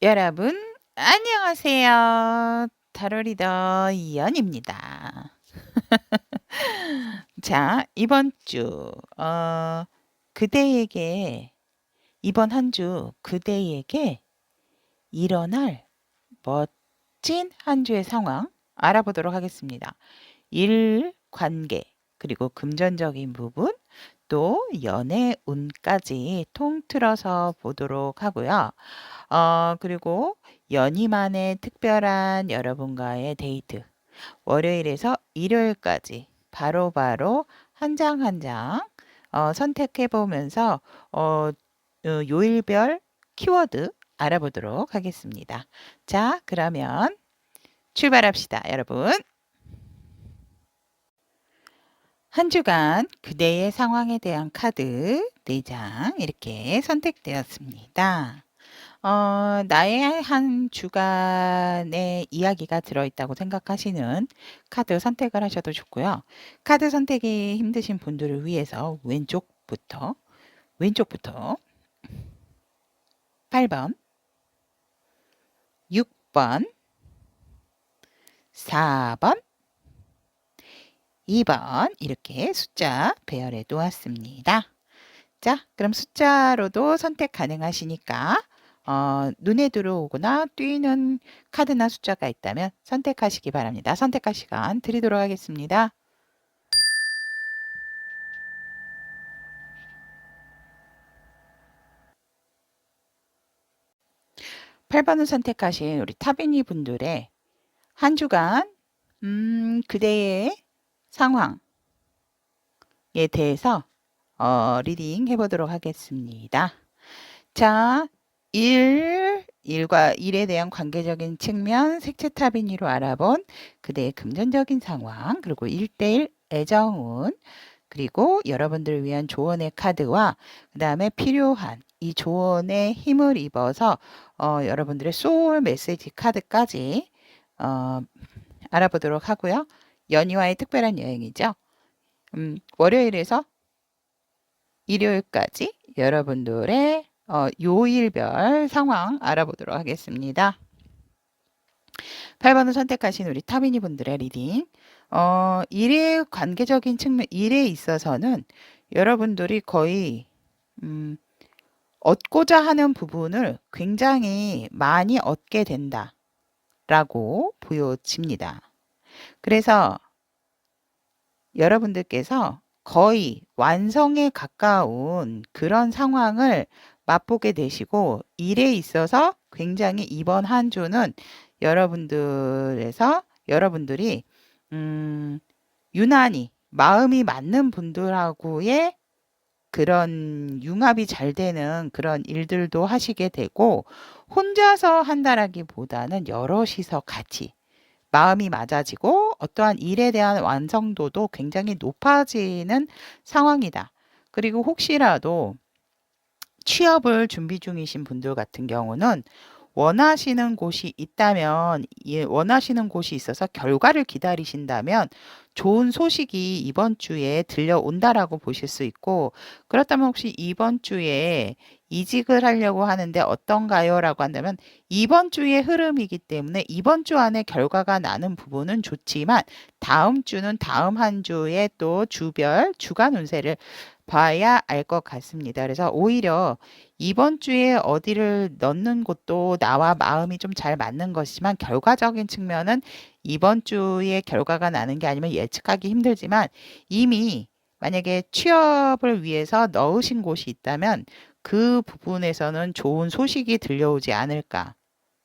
여러분, 안녕하세요. 타로 리더 이연입니다. 자, 이번 주, 그대에게, 이번 한 주 그대에게 일어날 멋진 한 주의 상황 알아보도록 하겠습니다. 일, 관계, 그리고 금전적인 부분, 또 연애 운까지 통틀어서 보도록 하고요. 그리고 연희만의 특별한 여러분과의 데이트. 월요일에서 일요일까지 바로바로 한 장 한 장 선택해 보면서 요일별 키워드 알아보도록 하겠습니다. 자, 그러면 출발합시다, 여러분. 한 주간 그대의 상황에 대한 카드 4장 이렇게 선택되었습니다. 나의 한 주간의 이야기가 들어있다고 생각하시는 카드 선택을 하셔도 좋고요. 카드 선택이 힘드신 분들을 위해서 왼쪽부터 8번, 6번, 4번, 2번 이렇게 숫자 배열해 놓았습니다. 자, 그럼 숫자로도 선택 가능하시니까 눈에 들어오거나 뛰는 카드나 숫자가 있다면 선택하시기 바랍니다. 선택할 시간 드리도록 하겠습니다. (8번을) 선택하신 우리 타비니 분들의 한 주간 그대의 상황에 대해서 리딩 해보도록 하겠습니다. 자, 일과 일에 대한 관계적인 측면 색채 타비니로 알아본 그대의 금전적인 상황, 그리고 1대1 애정운, 그리고 여러분들을 위한 조언의 카드와 그 다음에 필요한 이 조언에 힘을 입어서 여러분들의 소울 메시지 카드까지 알아보도록 하고요. 연희와의 특별한 여행이죠. 월요일에서 일요일까지 여러분들의 요일별 상황 알아보도록 하겠습니다. 8번을 선택하신 우리 타비니 분들의 리딩. 일의 관계적인 측면, 일에 있어서는 여러분들이 거의 얻고자 하는 부분을 굉장히 많이 얻게 된다라고 보여집니다. 그래서 여러분들께서 거의 완성에 가까운 그런 상황을 맛보게 되시고 일에 있어서 굉장히 이번 한 주는 여러분들이 유난히 마음이 맞는 분들하고의 그런 융합이 잘 되는 그런 일들도 하시게 되고 혼자서 한다라기보다는 여럿이서 같이 마음이 맞아지고 어떠한 일에 대한 완성도도 굉장히 높아지는 상황이다. 그리고 혹시라도 취업을 준비 중이신 분들 같은 경우는 원하시는 곳이 있다면, 원하시는 곳이 있어서 결과를 기다리신다면 좋은 소식이 이번 주에 들려온다라고 보실 수 있고, 그렇다면 혹시 이번 주에 이직을 하려고 하는데 어떤가요? 라고 한다면 이번 주의 흐름이기 때문에 이번 주 안에 결과가 나는 부분은 좋지만 다음 주는 다음 한 주의 또 주별 주간 운세를 봐야 알 것 같습니다. 그래서 오히려 이번 주에 어디를 넣는 것도 나와 마음이 좀 잘 맞는 것이지만 결과적인 측면은 이번 주에 결과가 나는 게 아니면 예측하기 힘들지만 이미 만약에 취업을 위해서 넣으신 곳이 있다면 그 부분에서는 좋은 소식이 들려오지 않을까.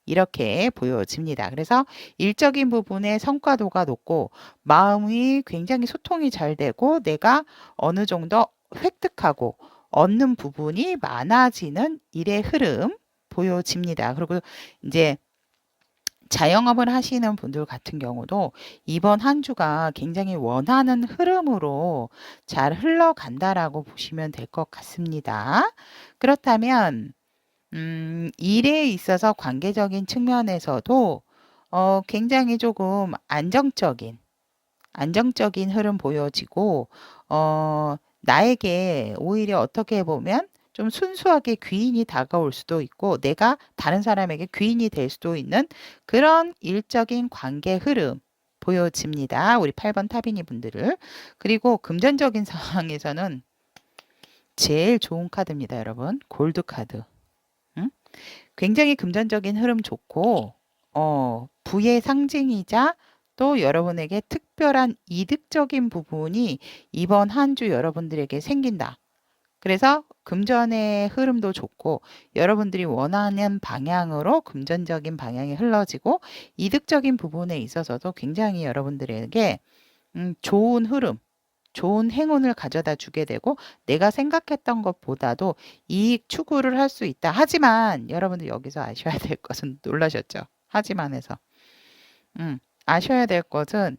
이렇게 보여집니다. 그래서 일적인 부분의 성과도가 높고 마음이 굉장히 소통이 잘 되고 내가 어느 정도 획득하고 얻는 부분이 많아지는 일의 흐름 보여집니다. 그리고 이제 자영업을 하시는 분들 같은 경우도 이번 한 주가 굉장히 원하는 흐름으로 잘 흘러간다라고 보시면 될 것 같습니다. 그렇다면 일에 있어서 관계적인 측면에서도 굉장히 조금 안정적인 흐름 보여지고 나에게 오히려 어떻게 보면 좀 순수하게 귀인이 다가올 수도 있고 내가 다른 사람에게 귀인이 될 수도 있는 그런 일적인 관계 흐름 보여집니다. 우리 8번 타비니 분들을. 그리고 금전적인 상황에서는 제일 좋은 카드입니다, 여러분. 골드 카드. 응? 굉장히 금전적인 흐름 좋고 부의 상징이자 또 여러분에게 특별한 이득적인 부분이 이번 한 주 여러분들에게 생긴다. 그래서 금전의 흐름도 좋고 여러분들이 원하는 방향으로 금전적인 방향이 흘러지고 이득적인 부분에 있어서도 굉장히 여러분들에게 좋은 흐름, 좋은 행운을 가져다 주게 되고 내가 생각했던 것보다도 이익 추구를 할 수 있다. 하지만 여러분들 여기서 아셔야 될 것은 놀라셨죠? 하지만에서 아셔야 될 것은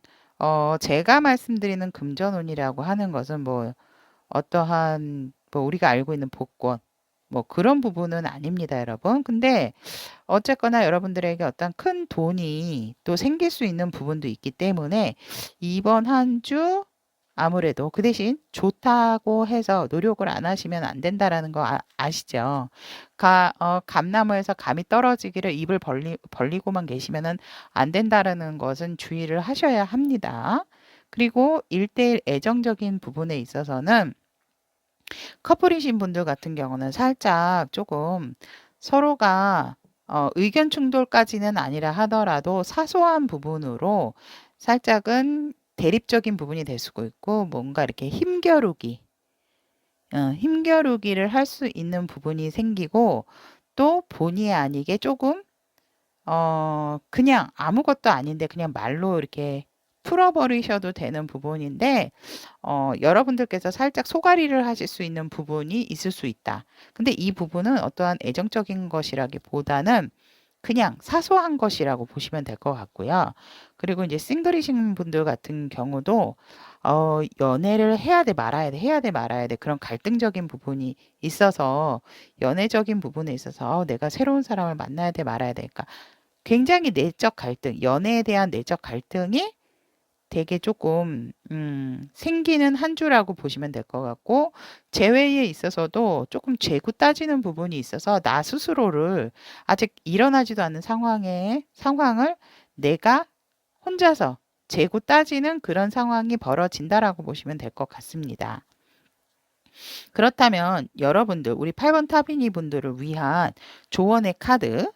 제가 말씀드리는 금전운이라고 하는 것은 뭐 어떠한 뭐 우리가 알고 있는 복권 뭐 그런 부분은 아닙니다, 여러분. 근데 어쨌거나 여러분들에게 어떤 큰 돈이 또 생길 수 있는 부분도 있기 때문에 이번 한 주 아무래도 그 대신 좋다고 해서 노력을 안 하시면 안 된다라는 거 아시죠? 감나무에서 감이 떨어지기를 입을 벌리고만 계시면은 안 된다라는 것은 주의를 하셔야 합니다. 그리고 1대1 애정적인 부분에 있어서는 커플이신 분들 같은 경우는 살짝 조금 서로가 의견 충돌까지는 아니라 하더라도 사소한 부분으로 살짝은 대립적인 부분이 될 수도 있고 뭔가 이렇게 힘겨루기를 할 수 있는 부분이 생기고 또 본의 아니게 조금 그냥 아무것도 아닌데 그냥 말로 이렇게 풀어버리셔도 되는 부분인데 여러분들께서 살짝 소가리를 하실 수 있는 부분이 있을 수 있다. 근데 이 부분은 어떠한 애정적인 것이라기보다는 그냥 사소한 것이라고 보시면 될 것 같고요. 그리고 이제 싱글이신 분들 같은 경우도 연애를 해야 돼 말아야 돼 해야 돼 말아야 돼 그런 갈등적인 부분이 있어서 연애적인 부분에 있어서 내가 새로운 사람을 만나야 돼 말아야 돼. 그러니까 굉장히 내적 갈등, 연애에 대한 내적 갈등이 되게 조금 생기는 한 주라고 보시면 될 것 같고 재회에 있어서도 조금 재고 따지는 부분이 있어서 나 스스로를 아직 일어나지도 않는 상황을 내가 혼자서 재고 따지는 그런 상황이 벌어진다라고 보시면 될 것 같습니다. 그렇다면 여러분들 우리 8번 타비니 분들을 위한 조언의 카드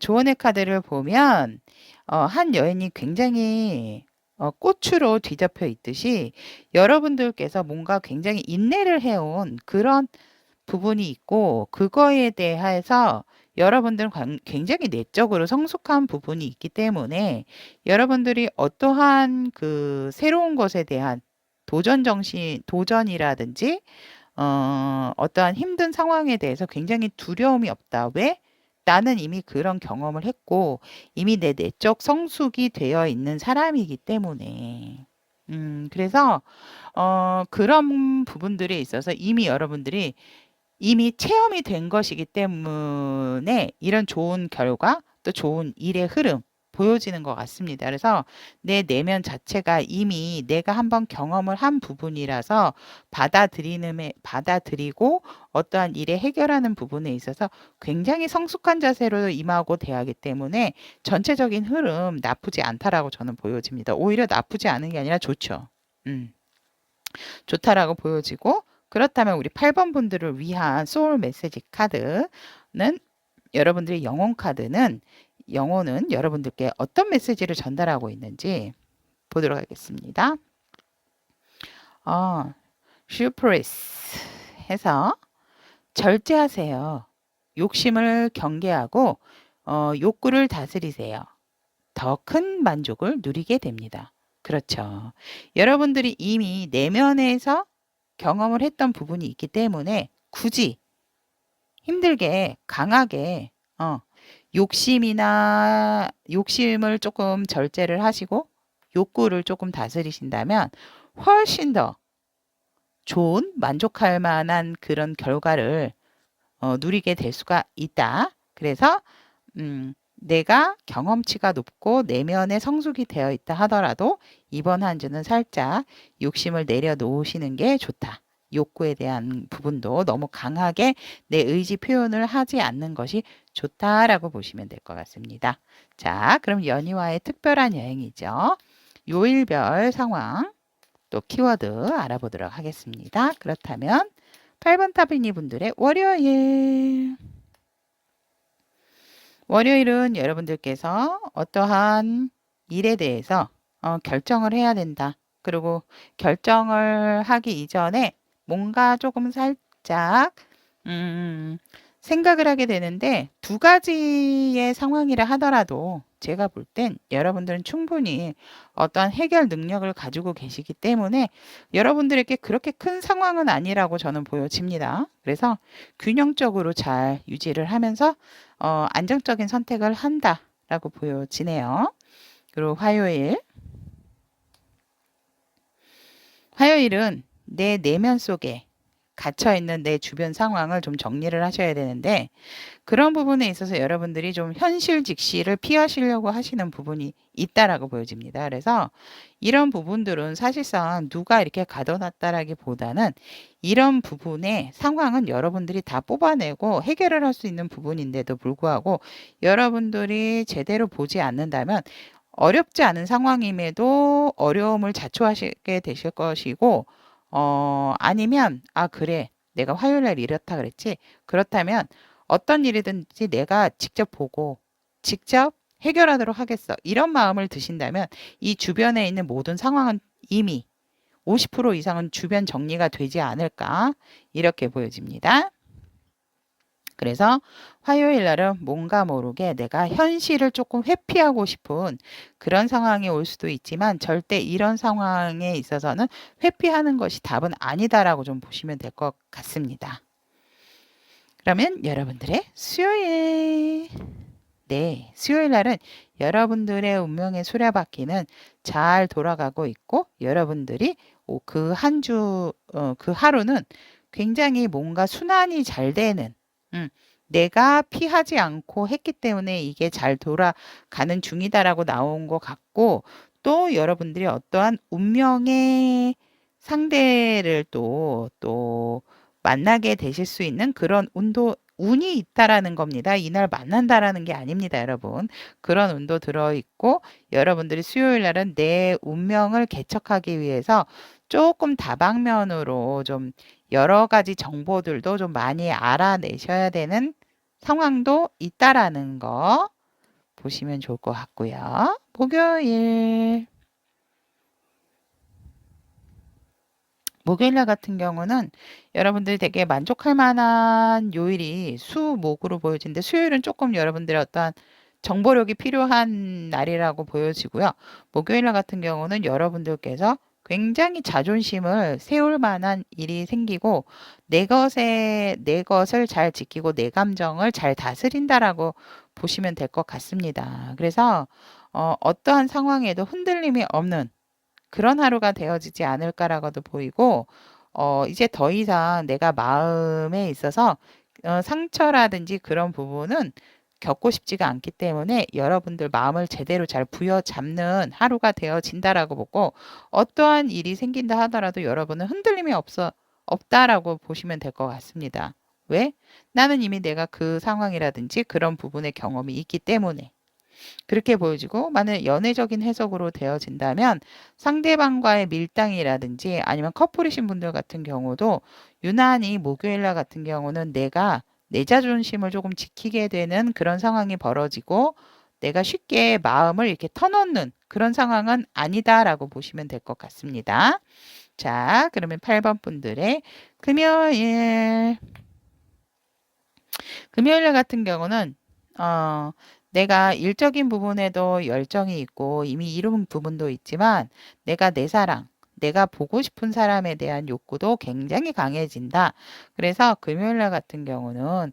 조언의 카드를 보면 한 여인이 굉장히 꽃으로 뒤덮여 있듯이 여러분들께서 뭔가 굉장히 인내를 해온 그런 부분이 있고 그거에 대해서 여러분들은 굉장히 내적으로 성숙한 부분이 있기 때문에 여러분들이 어떠한 그 새로운 것에 대한 도전 정신, 도전이라든지 어떠한 힘든 상황에 대해서 굉장히 두려움이 없다. 왜? 나는 이미 그런 경험을 했고 이미 내 내적 성숙이 되어 있는 사람이기 때문에 그래서 그런 부분들에 있어서 이미 여러분들이 이미 체험이 된 것이기 때문에 이런 좋은 결과 또 좋은 일의 흐름 보여지는 것 같습니다. 그래서 내 내면 자체가 이미 내가 한번 경험을 한 부분이라서 받아들이고 어떠한 일에 해결하는 부분에 있어서 굉장히 성숙한 자세로 임하고 대하기 때문에 전체적인 흐름 나쁘지 않다라고 저는 보여집니다. 오히려 나쁘지 않은 게 아니라 좋죠. 좋다라고 보여지고 그렇다면 우리 8번 분들을 위한 소울 메시지 카드는 여러분들의 영혼은 여러분들께 어떤 메시지를 전달하고 있는지 보도록 하겠습니다. 슈프리스 해서 절제하세요. 욕심을 경계하고 욕구를 다스리세요. 더 큰 만족을 누리게 됩니다. 그렇죠. 여러분들이 이미 내면에서 경험을 했던 부분이 있기 때문에 굳이 힘들게 강하게 욕심을 조금 절제를 하시고 욕구를 조금 다스리신다면 훨씬 더 좋은 만족할 만한 그런 결과를 누리게 될 수가 있다. 그래서 내가 경험치가 높고 내면에 성숙이 되어 있다 하더라도 이번 한 주는 살짝 욕심을 내려놓으시는 게 좋다. 욕구에 대한 부분도 너무 강하게 내 의지 표현을 하지 않는 것이 좋다라고 보시면 될 것 같습니다. 자, 그럼 연희와의 특별한 여행이죠. 요일별 상황 또 키워드 알아보도록 하겠습니다. 그렇다면 8번 타비니 분들의 월요일. 월요일은 여러분들께서 어떠한 일에 대해서 결정을 해야 된다. 그리고 결정을 하기 이전에 뭔가 조금 살짝 생각을 하게 되는데 두 가지의 상황이라 하더라도 제가 볼 땐 여러분들은 충분히 어떠한 해결 능력을 가지고 계시기 때문에 여러분들에게 그렇게 큰 상황은 아니라고 저는 보여집니다. 그래서 균형적으로 잘 유지를 하면서 안정적인 선택을 한다라고 보여지네요. 그리고 화요일은 내 내면 속에 갇혀있는 내 주변 상황을 좀 정리를 하셔야 되는데 그런 부분에 있어서 여러분들이 좀 현실 직시를 피하시려고 하시는 부분이 있다라고 보여집니다. 그래서 이런 부분들은 사실상 누가 이렇게 가둬놨다라기보다는 이런 부분의 상황은 여러분들이 다 뽑아내고 해결을 할 수 있는 부분인데도 불구하고 여러분들이 제대로 보지 않는다면 어렵지 않은 상황임에도 어려움을 자초하시게 되실 것이고 아니면 그래 내가 화요일 날 이렇다 그랬지 그렇다면 어떤 일이든지 내가 직접 보고 직접 해결하도록 하겠어 이런 마음을 드신다면 이 주변에 있는 모든 상황은 이미 50% 이상은 주변 정리가 되지 않을까 이렇게 보여집니다. 그래서 화요일 날은 뭔가 모르게 내가 현실을 조금 회피하고 싶은 그런 상황이 올 수도 있지만 절대 이런 상황에 있어서는 회피하는 것이 답은 아니다라고 좀 보시면 될 것 같습니다. 그러면 여러분들의 수요일. 네, 수요일 날은 여러분들의 운명의 수레바퀴는 잘 돌아가고 있고 여러분들이 그 한 주, 그 하루는 굉장히 뭔가 순환이 잘 되는 내가 피하지 않고 했기 때문에 이게 잘 돌아가는 중이다라고 나온 것 같고 또 여러분들이 어떠한 운명의 상대를 또 만나게 되실 수 있는 그런 운이 있다라는 겁니다. 이날 만난다라는 게 아닙니다, 여러분. 그런 운도 들어있고 여러분들이 수요일 날은 내 운명을 개척하기 위해서 조금 다방면으로 좀 여러 가지 정보들도 좀 많이 알아내셔야 되는 상황도 있다라는 거 보시면 좋을 것 같고요. 목요일날 같은 경우는 여러분들이 되게 만족할 만한 요일이 수목으로 보여지는데 수요일은 조금 여러분들의 어떤 정보력이 필요한 날이라고 보여지고요. 목요일날 같은 경우는 여러분들께서 굉장히 자존심을 세울 만한 일이 생기고 내 것을 잘 지키고 내 감정을 잘 다스린다라고 보시면 될 것 같습니다. 그래서 어떠한 상황에도 흔들림이 없는 그런 하루가 되어지지 않을까라고도 보이고 이제 더 이상 내가 마음에 있어서 상처라든지 그런 부분은 겪고 싶지가 않기 때문에 여러분들 마음을 제대로 잘 부여잡는 하루가 되어진다라고 보고 어떠한 일이 생긴다 하더라도 여러분은 흔들림이 없다라고 보시면 될 것 같습니다. 왜? 나는 이미 내가 그 상황이라든지 그런 부분의 경험이 있기 때문에. 그렇게 보여지고 만약 연애적인 해석으로 되어진다면 상대방과의 밀당이라든지 아니면 커플이신 분들 같은 경우도 유난히 목요일날 같은 경우는 내가 내 자존심을 조금 지키게 되는 그런 상황이 벌어지고 내가 쉽게 마음을 이렇게 터놓는 그런 상황은 아니다라고 보시면 될 것 같습니다. 자, 그러면 8번 분들의 금요일. 금요일 같은 경우는 내가 일적인 부분에도 열정이 있고 이미 이룬 부분도 있지만 내가 내 사랑, 내가 보고 싶은 사람에 대한 욕구도 굉장히 강해진다. 그래서 금요일 날 같은 경우는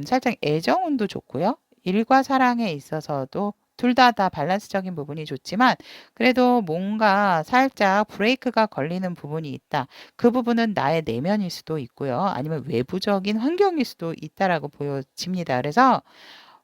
살짝 애정운도 좋고요. 일과 사랑에 있어서도 둘 다 밸런스적인 부분이 좋지만 그래도 뭔가 살짝 브레이크가 걸리는 부분이 있다. 그 부분은 나의 내면일 수도 있고요. 아니면 외부적인 환경일 수도 있다라고 보여집니다. 그래서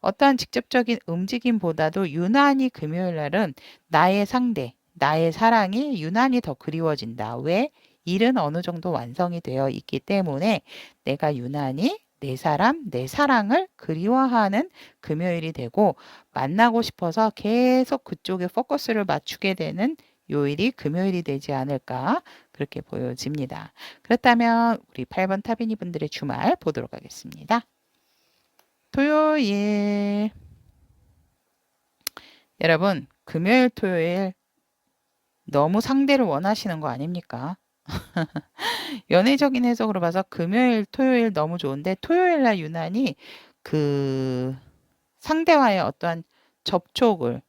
어떠한 직접적인 움직임보다도 유난히 금요일 날은 나의 상대, 나의 사랑이 유난히 더 그리워진다. 왜? 일은 어느 정도 완성이 되어 있기 때문에 내가 유난히 내 사람, 내 사랑을 그리워하는 금요일이 되고 만나고 싶어서 계속 그쪽에 포커스를 맞추게 되는 요일이 금요일이 되지 않을까 그렇게 보여집니다. 그렇다면 우리 8번 타비니 분들의 주말 보도록 하겠습니다. 토요일 여러분 금요일 토요일 너무 상대를 원하시는 거 아닙니까? 연애적인 해석으로 봐서 금요일 토요일 너무 좋은데 토요일 날 유난히 그 상대와의 어떠한 접촉을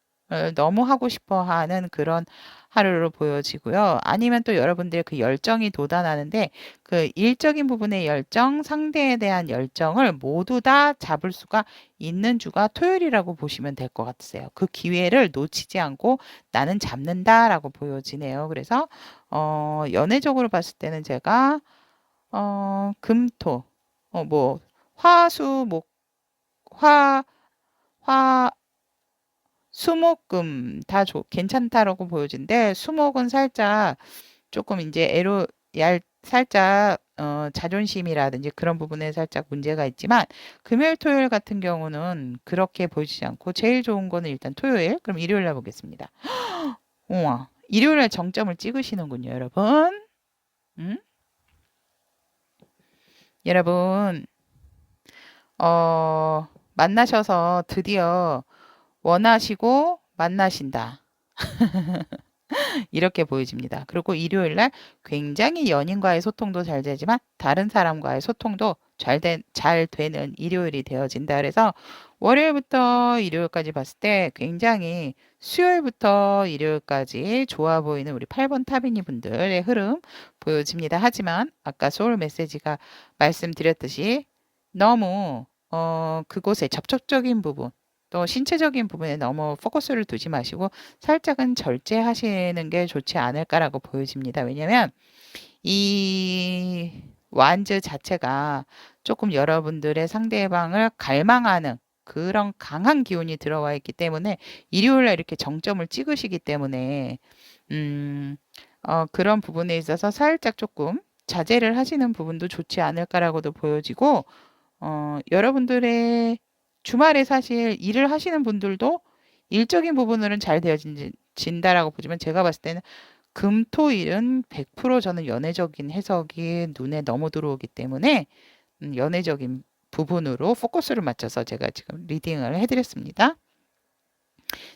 너무 하고 싶어 하는 그런 하루로 보여지고요. 아니면 또 여러분들의 그 열정이 돋아나는데 그 일적인 부분의 열정, 상대에 대한 열정을 모두 다 잡을 수가 있는 주가 토요일이라고 보시면 될 것 같으세요. 그 기회를 놓치지 않고 나는 잡는다라고 보여지네요. 그래서 연애적으로 봤을 때는 제가 금토, 뭐 화수, 목, 화, 화, 수목금 다 괜찮다라고 보여진데 수목은 살짝 조금 이제 살짝 자존심이라든지 그런 부분에 살짝 문제가 있지만 금요일 토요일 같은 경우는 그렇게 보이지 않고 제일 좋은 거는 일단 토요일 그럼 일요일 날 보겠습니다. 우와 일요일 날 정점을 찍으시는군요 여러분. 음? 여러분 만나셔서 드디어 원하시고 만나신다. 이렇게 보여집니다. 그리고 일요일 날 굉장히 연인과의 소통도 잘 되지만 다른 사람과의 소통도 잘 되는 일요일이 되어진다. 그래서 월요일부터 일요일까지 봤을 때 굉장히 수요일부터 일요일까지 좋아 보이는 우리 8번 타비니 분들의 흐름 보여집니다. 하지만 아까 소울 메시지가 말씀드렸듯이 너무 그곳의 접촉적인 부분 또 신체적인 부분에 너무 포커스를 두지 마시고 살짝은 절제하시는 게 좋지 않을까라고 보여집니다. 왜냐하면 이 완즈 자체가 조금 여러분들의 상대방을 갈망하는 그런 강한 기운이 들어와 있기 때문에 일요일날 이렇게 정점을 찍으시기 때문에 그런 부분에 있어서 살짝 조금 자제를 하시는 부분도 좋지 않을까라고도 보여지고 여러분들의 주말에 사실 일을 하시는 분들도 일적인 부분으로는 잘 되어진다라고 보지만 제가 봤을 때는 금토일은 100% 저는 연애적인 해석이 눈에 너무 들어오기 때문에 연애적인 부분으로 포커스를 맞춰서 제가 지금 리딩을 해드렸습니다.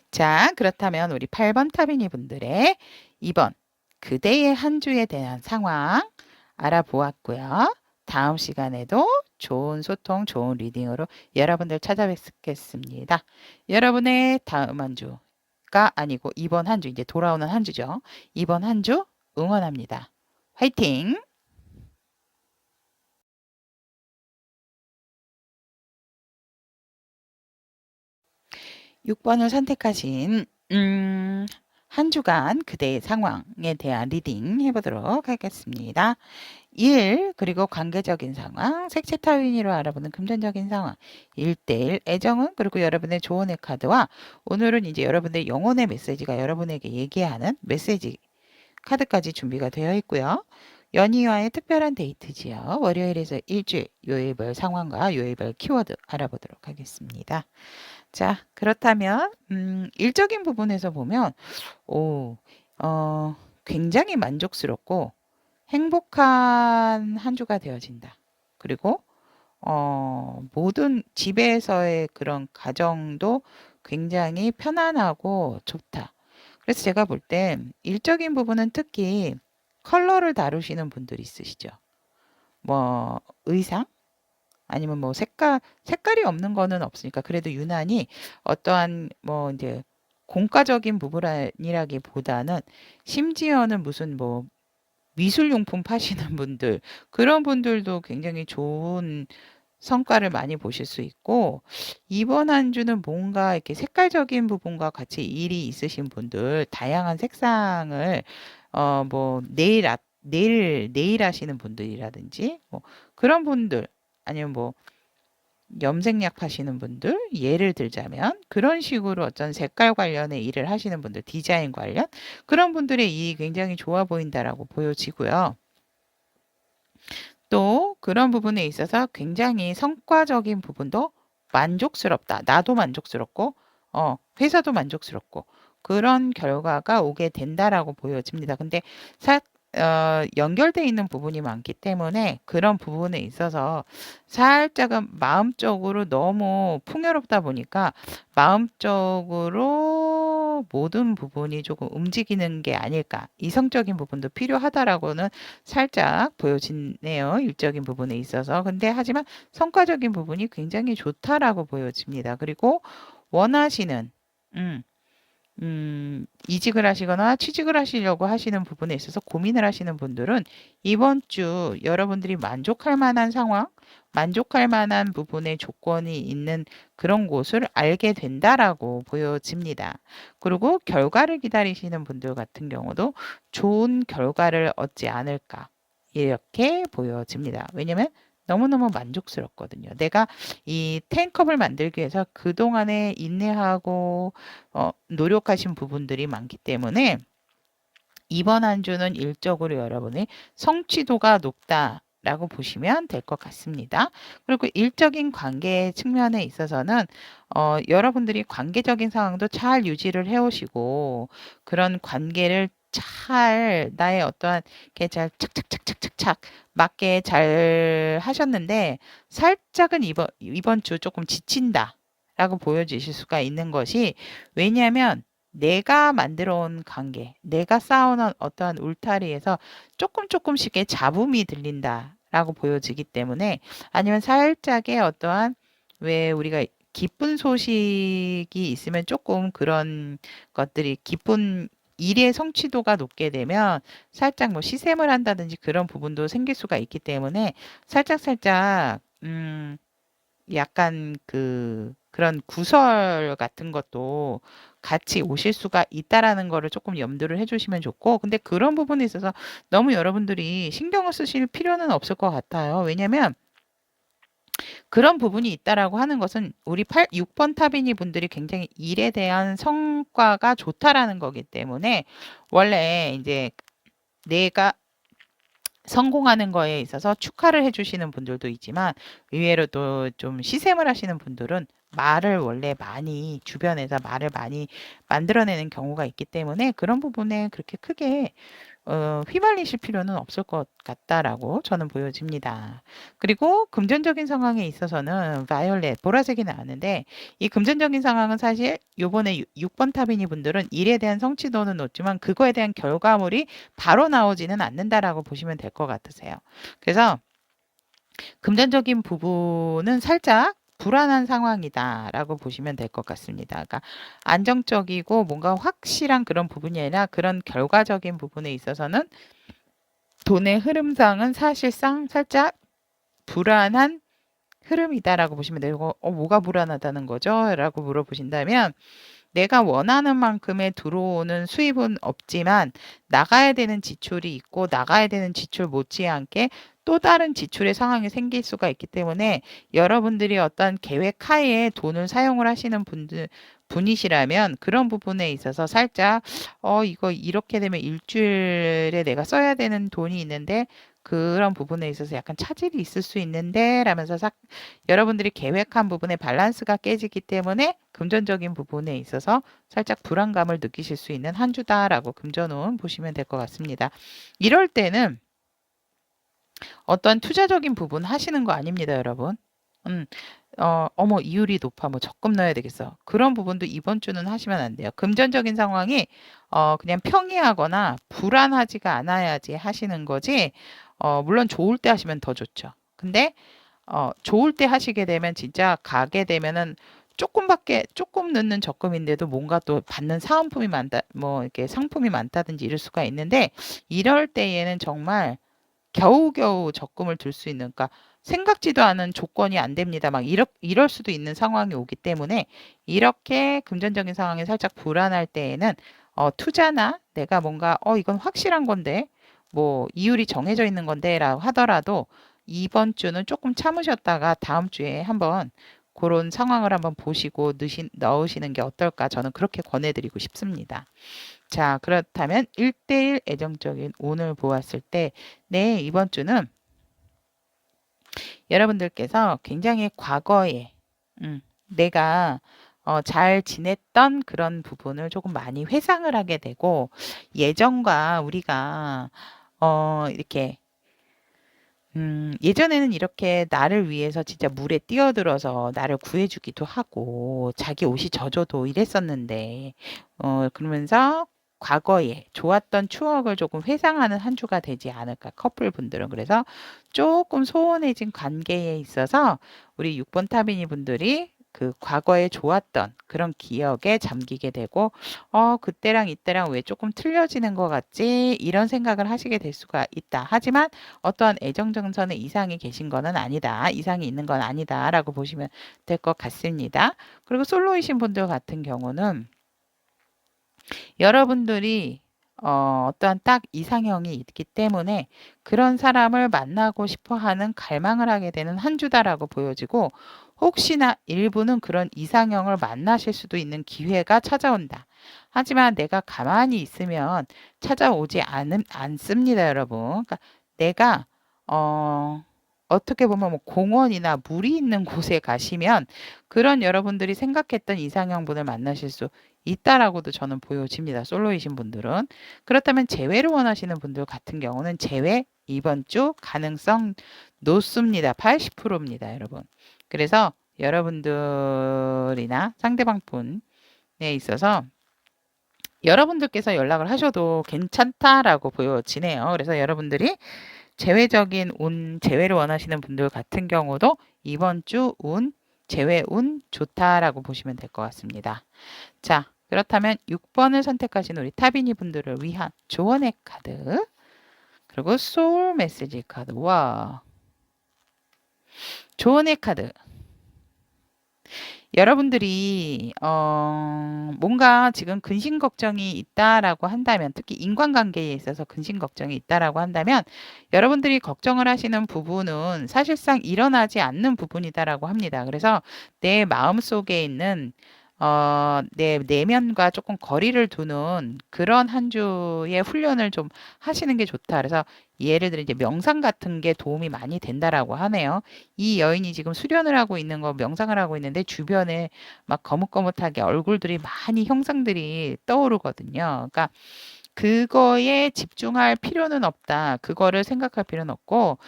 자, 그렇다면 우리 8번 타비니 분들의 이번 그대의 한 주에 대한 상황 알아보았고요. 다음 시간에도 좋은 소통, 좋은 리딩으로 여러분들 찾아뵙겠습니다. 여러분의 다음 한 주가 아니고 이번 한 주, 이제 돌아오는 한 주죠. 이번 한 주 응원합니다. 화이팅! 6번을 선택하신 한 주간 그대의 상황에 대한 리딩 해보도록 하겠습니다. 일, 그리고 관계적인 상황, 색채 타윈이로 알아보는 금전적인 상황, 1대1 애정은, 그리고 여러분의 조언의 카드와 오늘은 이제 여러분의 영혼의 메시지가 여러분에게 얘기하는 메시지 카드까지 준비가 되어 있고요. 연희와의 특별한 데이트지요. 월요일에서 일주일, 요일별 상황과 요일별 키워드 알아보도록 하겠습니다. 자, 그렇다면 일적인 부분에서 보면 오, 굉장히 만족스럽고 행복한 한 주가 되어진다. 그리고 모든 집에서의 그런 가정도 굉장히 편안하고 좋다. 그래서 제가 볼 땐 일적인 부분은 특히 컬러를 다루시는 분들이 있으시죠. 뭐 의상 아니면 뭐 색깔이 없는 거는 없으니까 그래도 유난히 어떠한 뭐 이제 공과적인 부분이라기보다는 심지어는 무슨 뭐 미술용품 파시는 분들 그런 분들도 굉장히 좋은 성과를 많이 보실 수 있고 이번 한 주는 뭔가 이렇게 색깔적인 부분과 같이 일이 있으신 분들 다양한 색상을 뭐 네일 하시는 분들이라든지 뭐 그런 분들 아니면 뭐 염색약 파시는 분들, 예를 들자면 그런 식으로 어떤 색깔 관련의 일을 하시는 분들, 디자인 관련 그런 분들의 일이 굉장히 좋아 보인다라고 보여지고요. 또 그런 부분에 있어서 굉장히 성과적인 부분도 만족스럽다. 나도 만족스럽고, 회사도 만족스럽고, 그런 결과가 오게 된다라고 보여집니다. 근데 연결돼 있는 부분이 많기 때문에 그런 부분에 있어서 살짝은 마음적으로 너무 풍요롭다 보니까 마음적으로 모든 부분이 조금 움직이는 게 아닐까. 이성적인 부분도 필요하다라고는 살짝 보여지네요. 일적인 부분에 있어서. 근데 하지만 성과적인 부분이 굉장히 좋다라고 보여집니다. 그리고 원하시는, 음, 이직을 하시거나 취직을 하시려고 하시는 부분에 있어서 고민을 하시는 분들은 이번 주 여러분들이 만족할 만한 상황, 만족할 만한 부분의 조건이 있는 그런 곳을 알게 된다라고 보여집니다. 그리고 결과를 기다리시는 분들 같은 경우도 좋은 결과를 얻지 않을까 이렇게 보여집니다. 왜냐면 너무너무 만족스럽거든요. 내가 이 텐컵을 만들기 위해서 그동안에 인내하고 노력하신 부분들이 많기 때문에 이번 한 주는 일적으로 여러분의 성취도가 높다라고 보시면 될 것 같습니다. 그리고 일적인 관계 측면에 있어서는 여러분들이 관계적인 상황도 잘 유지를 해오시고 그런 관계를 잘 나의 어떠한 게 잘 착착착착착착 맞게 잘 하셨는데 살짝은 이번 주 조금 지친다라고 보여지실 수가 있는 것이 왜냐하면 내가 만들어 온 관계, 내가 쌓아놓은 어떠한 울타리에서 조금씩의 잡음이 들린다라고 보여지기 때문에 아니면 살짝의 어떠한 왜 우리가 기쁜 소식이 있으면 조금 그런 것들이 기쁜 일의 성취도가 높게 되면 살짝 뭐 시샘을 한다든지 그런 부분도 생길 수가 있기 때문에 살짝 약간 그런 구설 같은 것도 같이 오실 수가 있다라는 거를 조금 염두를 해주시면 좋고, 근데 그런 부분에 있어서 너무 여러분들이 신경을 쓰실 필요는 없을 것 같아요. 왜냐면 그런 부분이 있다라고 하는 것은 우리 6번 타비니 분들이 굉장히 일에 대한 성과가 좋다라는 거기 때문에 원래 이제 내가 성공하는 거에 있어서 축하를 해주시는 분들도 있지만 의외로 또 좀 시샘을 하시는 분들은 말을 원래 많이 주변에서 말을 많이 만들어내는 경우가 있기 때문에 그런 부분에 그렇게 크게 휘말리실 필요는 없을 것 같다라고 저는 보여집니다. 그리고 금전적인 상황에 있어서는 바이올렛, 보라색이 나왔는데 이 금전적인 상황은 사실 요번에 6번 타비니 분들은 일에 대한 성취도는 높지만 그거에 대한 결과물이 바로 나오지는 않는다라고 보시면 될 것 같으세요. 그래서 금전적인 부분은 살짝 불안한 상황이다라고 보시면 될 것 같습니다. 그러니까 안정적이고 뭔가 확실한 그런 부분이 아니라 그런 결과적인 부분에 있어서는 돈의 흐름상은 사실상 살짝 불안한 흐름이다라고 보시면 되고, 뭐가 불안하다는 거죠? 라고 물어보신다면, 내가 원하는 만큼의 들어오는 수입은 없지만 나가야 되는 지출이 있고 나가야 되는 지출 못지않게 또 다른 지출의 상황이 생길 수가 있기 때문에 여러분들이 어떤 계획 하에 돈을 사용을 하시는 분이시라면 그런 부분에 있어서 살짝 이거 이렇게 되면 일주일에 내가 써야 되는 돈이 있는데 그런 부분에 있어서 약간 차질이 있을 수 있는데 라면서 여러분들이 계획한 부분에 밸런스가 깨지기 때문에 금전적인 부분에 있어서 살짝 불안감을 느끼실 수 있는 한 주다라고 금전운 보시면 될 것 같습니다. 이럴 때는 어떤 투자적인 부분 하시는 거 아닙니다, 여러분. 어머, 이율이 높아, 뭐 적금 넣어야 되겠어. 그런 부분도 이번 주는 하시면 안 돼요. 금전적인 상황이 그냥 평이하거나 불안하지가 않아야지 하시는 거지. 물론 좋을 때 하시면 더 좋죠. 근데 좋을 때 하시게 되면 진짜 가게 되면은 조금 넣는 적금인데도 뭔가 또 받는 사은품이 많다, 뭐 이렇게 상품이 많다든지 이럴 수가 있는데 이럴 때에는 정말 겨우겨우 적금을 들 수 있는, 그러니까 생각지도 않은 조건이 안 됩니다. 막 이럴 수도 있는 상황이 오기 때문에 이렇게 금전적인 상황이 살짝 불안할 때에는 투자나 내가 뭔가 이건 확실한 건데 뭐 이율이 정해져 있는 건데라고 하더라도 이번 주는 조금 참으셨다가 다음 주에 한번 그런 상황을 한번 보시고 넣으시는 게 어떨까 저는 그렇게 권해드리고 싶습니다. 자, 그렇다면 1대1 애정적인 운을 보았을 때, 네, 이번 주는 여러분들께서 굉장히 과거에, 내가 잘 지냈던 그런 부분을 조금 많이 회상을 하게 되고, 예전과 우리가, 이렇게, 예전에는 이렇게 나를 위해서 진짜 물에 뛰어들어서 나를 구해주기도 하고, 자기 옷이 젖어도 이랬었는데, 그러면서 과거에 좋았던 추억을 조금 회상하는 한 주가 되지 않을까, 커플분들은. 그래서 조금 소원해진 관계에 있어서 우리 6번 타비니 분들이 그 과거에 좋았던 그런 기억에 잠기게 되고, 그때랑 이때랑 왜 조금 틀려지는 것 같지? 이런 생각을 하시게 될 수가 있다. 하지만 어떠한 애정정선에 이상이 계신 거는 아니다. 이상이 있는 건 아니다. 라고 보시면 될 것 같습니다. 그리고 솔로이신 분들 같은 경우는 여러분들이 어떠한 딱 이상형이 있기 때문에 그런 사람을 만나고 싶어 하는 갈망을 하게 되는 한 주다라고 보여지고, 혹시나 일부는 그런 이상형을 만나실 수도 있는 기회가 찾아온다. 하지만 내가 가만히 있으면 찾아오지 않습니다, 여러분. 그러니까 내가 어떻게 보면 뭐 공원이나 물이 있는 곳에 가시면 그런 여러분들이 생각했던 이상형 분을 만나실 수 있다라고도 저는 보여집니다. 솔로이신 분들은. 그렇다면 재회를 원하시는 분들 같은 경우는 재회 이번 주 가능성 높습니다. 80%입니다, 여러분. 그래서 여러분들이나 상대방 분에 있어서 여러분들께서 연락을 하셔도 괜찮다라고 보여지네요. 그래서 여러분들이 재회를 원하시는 분들 같은 경우도 이번 주 재회 운 좋다라고 보시면 될 것 같습니다. 자, 그렇다면 6번을 선택하신 우리 타비니 분들을 위한 조언의 카드, 그리고 소울 메시지 카드. 와, 조언의 카드. 여러분들이 뭔가 지금 근심 걱정이 있다라고 한다면, 특히 인간관계에 있어서 근심 걱정이 있다라고 한다면, 여러분들이 걱정을 하시는 부분은 사실상 일어나지 않는 부분이다라고 합니다. 그래서 내 마음속에 있는 내 내면과 조금 거리를 두는 그런 한 주의 훈련을 좀 하시는 게 좋다. 그래서 예를 들어 이제 명상 같은 게 도움이 많이 된다라고 하네요. 이 여인이 지금 수련을 하고 있는 거 명상을 하고 있는데 주변에 막 거뭇거뭇하게 얼굴들이 많이 형상들이 떠오르거든요. 그러니까 그거에 집중할 필요는 없다. 그거를 생각할 필요는 없고,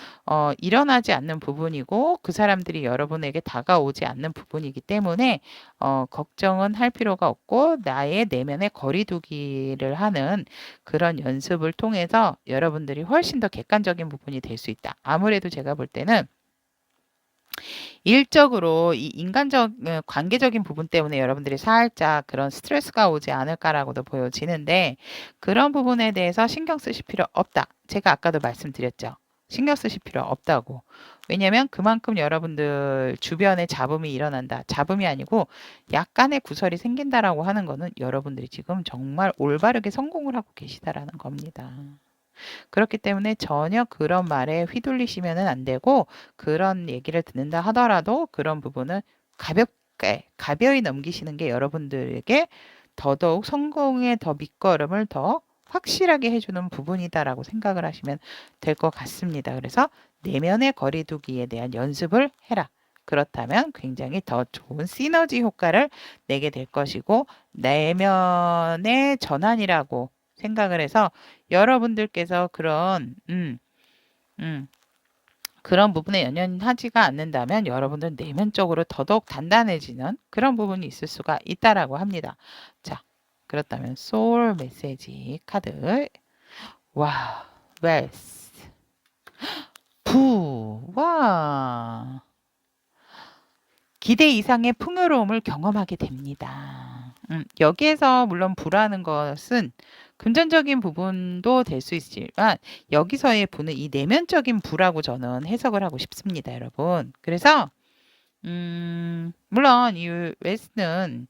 일어나지 않는 부분이고, 그 사람들이 여러분에게 다가오지 않는 부분이기 때문에, 걱정은 할 필요가 없고, 나의 내면의 거리두기를 하는 그런 연습을 통해서 여러분들이 훨씬 더 객관적인 부분이 될 수 있다. 아무래도 제가 볼 때는 일적으로 이 관계적인 부분 때문에 여러분들이 살짝 그런 스트레스가 오지 않을까라고도 보여지는데, 그런 부분에 대해서 신경 쓰실 필요 없다. 제가 아까도 말씀드렸죠. 신경 쓰실 필요 없다고. 왜냐면 그만큼 여러분들 주변에 잡음이 일어난다. 잡음이 아니고 약간의 구설이 생긴다라고 하는 거는 여러분들이 지금 정말 올바르게 성공을 하고 계시다라는 겁니다. 그렇기 때문에 전혀 그런 말에 휘둘리시면 안 되고, 그런 얘기를 듣는다 하더라도 그런 부분은 가벼이 넘기시는 게 여러분들에게 더더욱 성공의 더 밑거름을 더 확실하게 해주는 부분이다라고 생각을 하시면 될 것 같습니다. 그래서 내면의 거리두기에 대한 연습을 해라. 그렇다면 굉장히 더 좋은 시너지 효과를 내게 될 것이고, 내면의 전환이라고 생각을 해서 여러분들께서 그런 부분에 연연하지가 않는다면 여러분들 내면적으로 더더욱 단단해지는 그런 부분이 있을 수가 있다라고 합니다. 자, 그렇다면 소울 메시지 카드. 와, 웰스. 와. 기대 이상의 풍요로움을 경험하게 됩니다. 여기에서 물론 부라는 것은 금전적인 부분도 될 수 있지만, 여기서의 부는 이 내면적인 부라고 저는 해석을 하고 싶습니다, 여러분. 그래서 물론 이 웨스는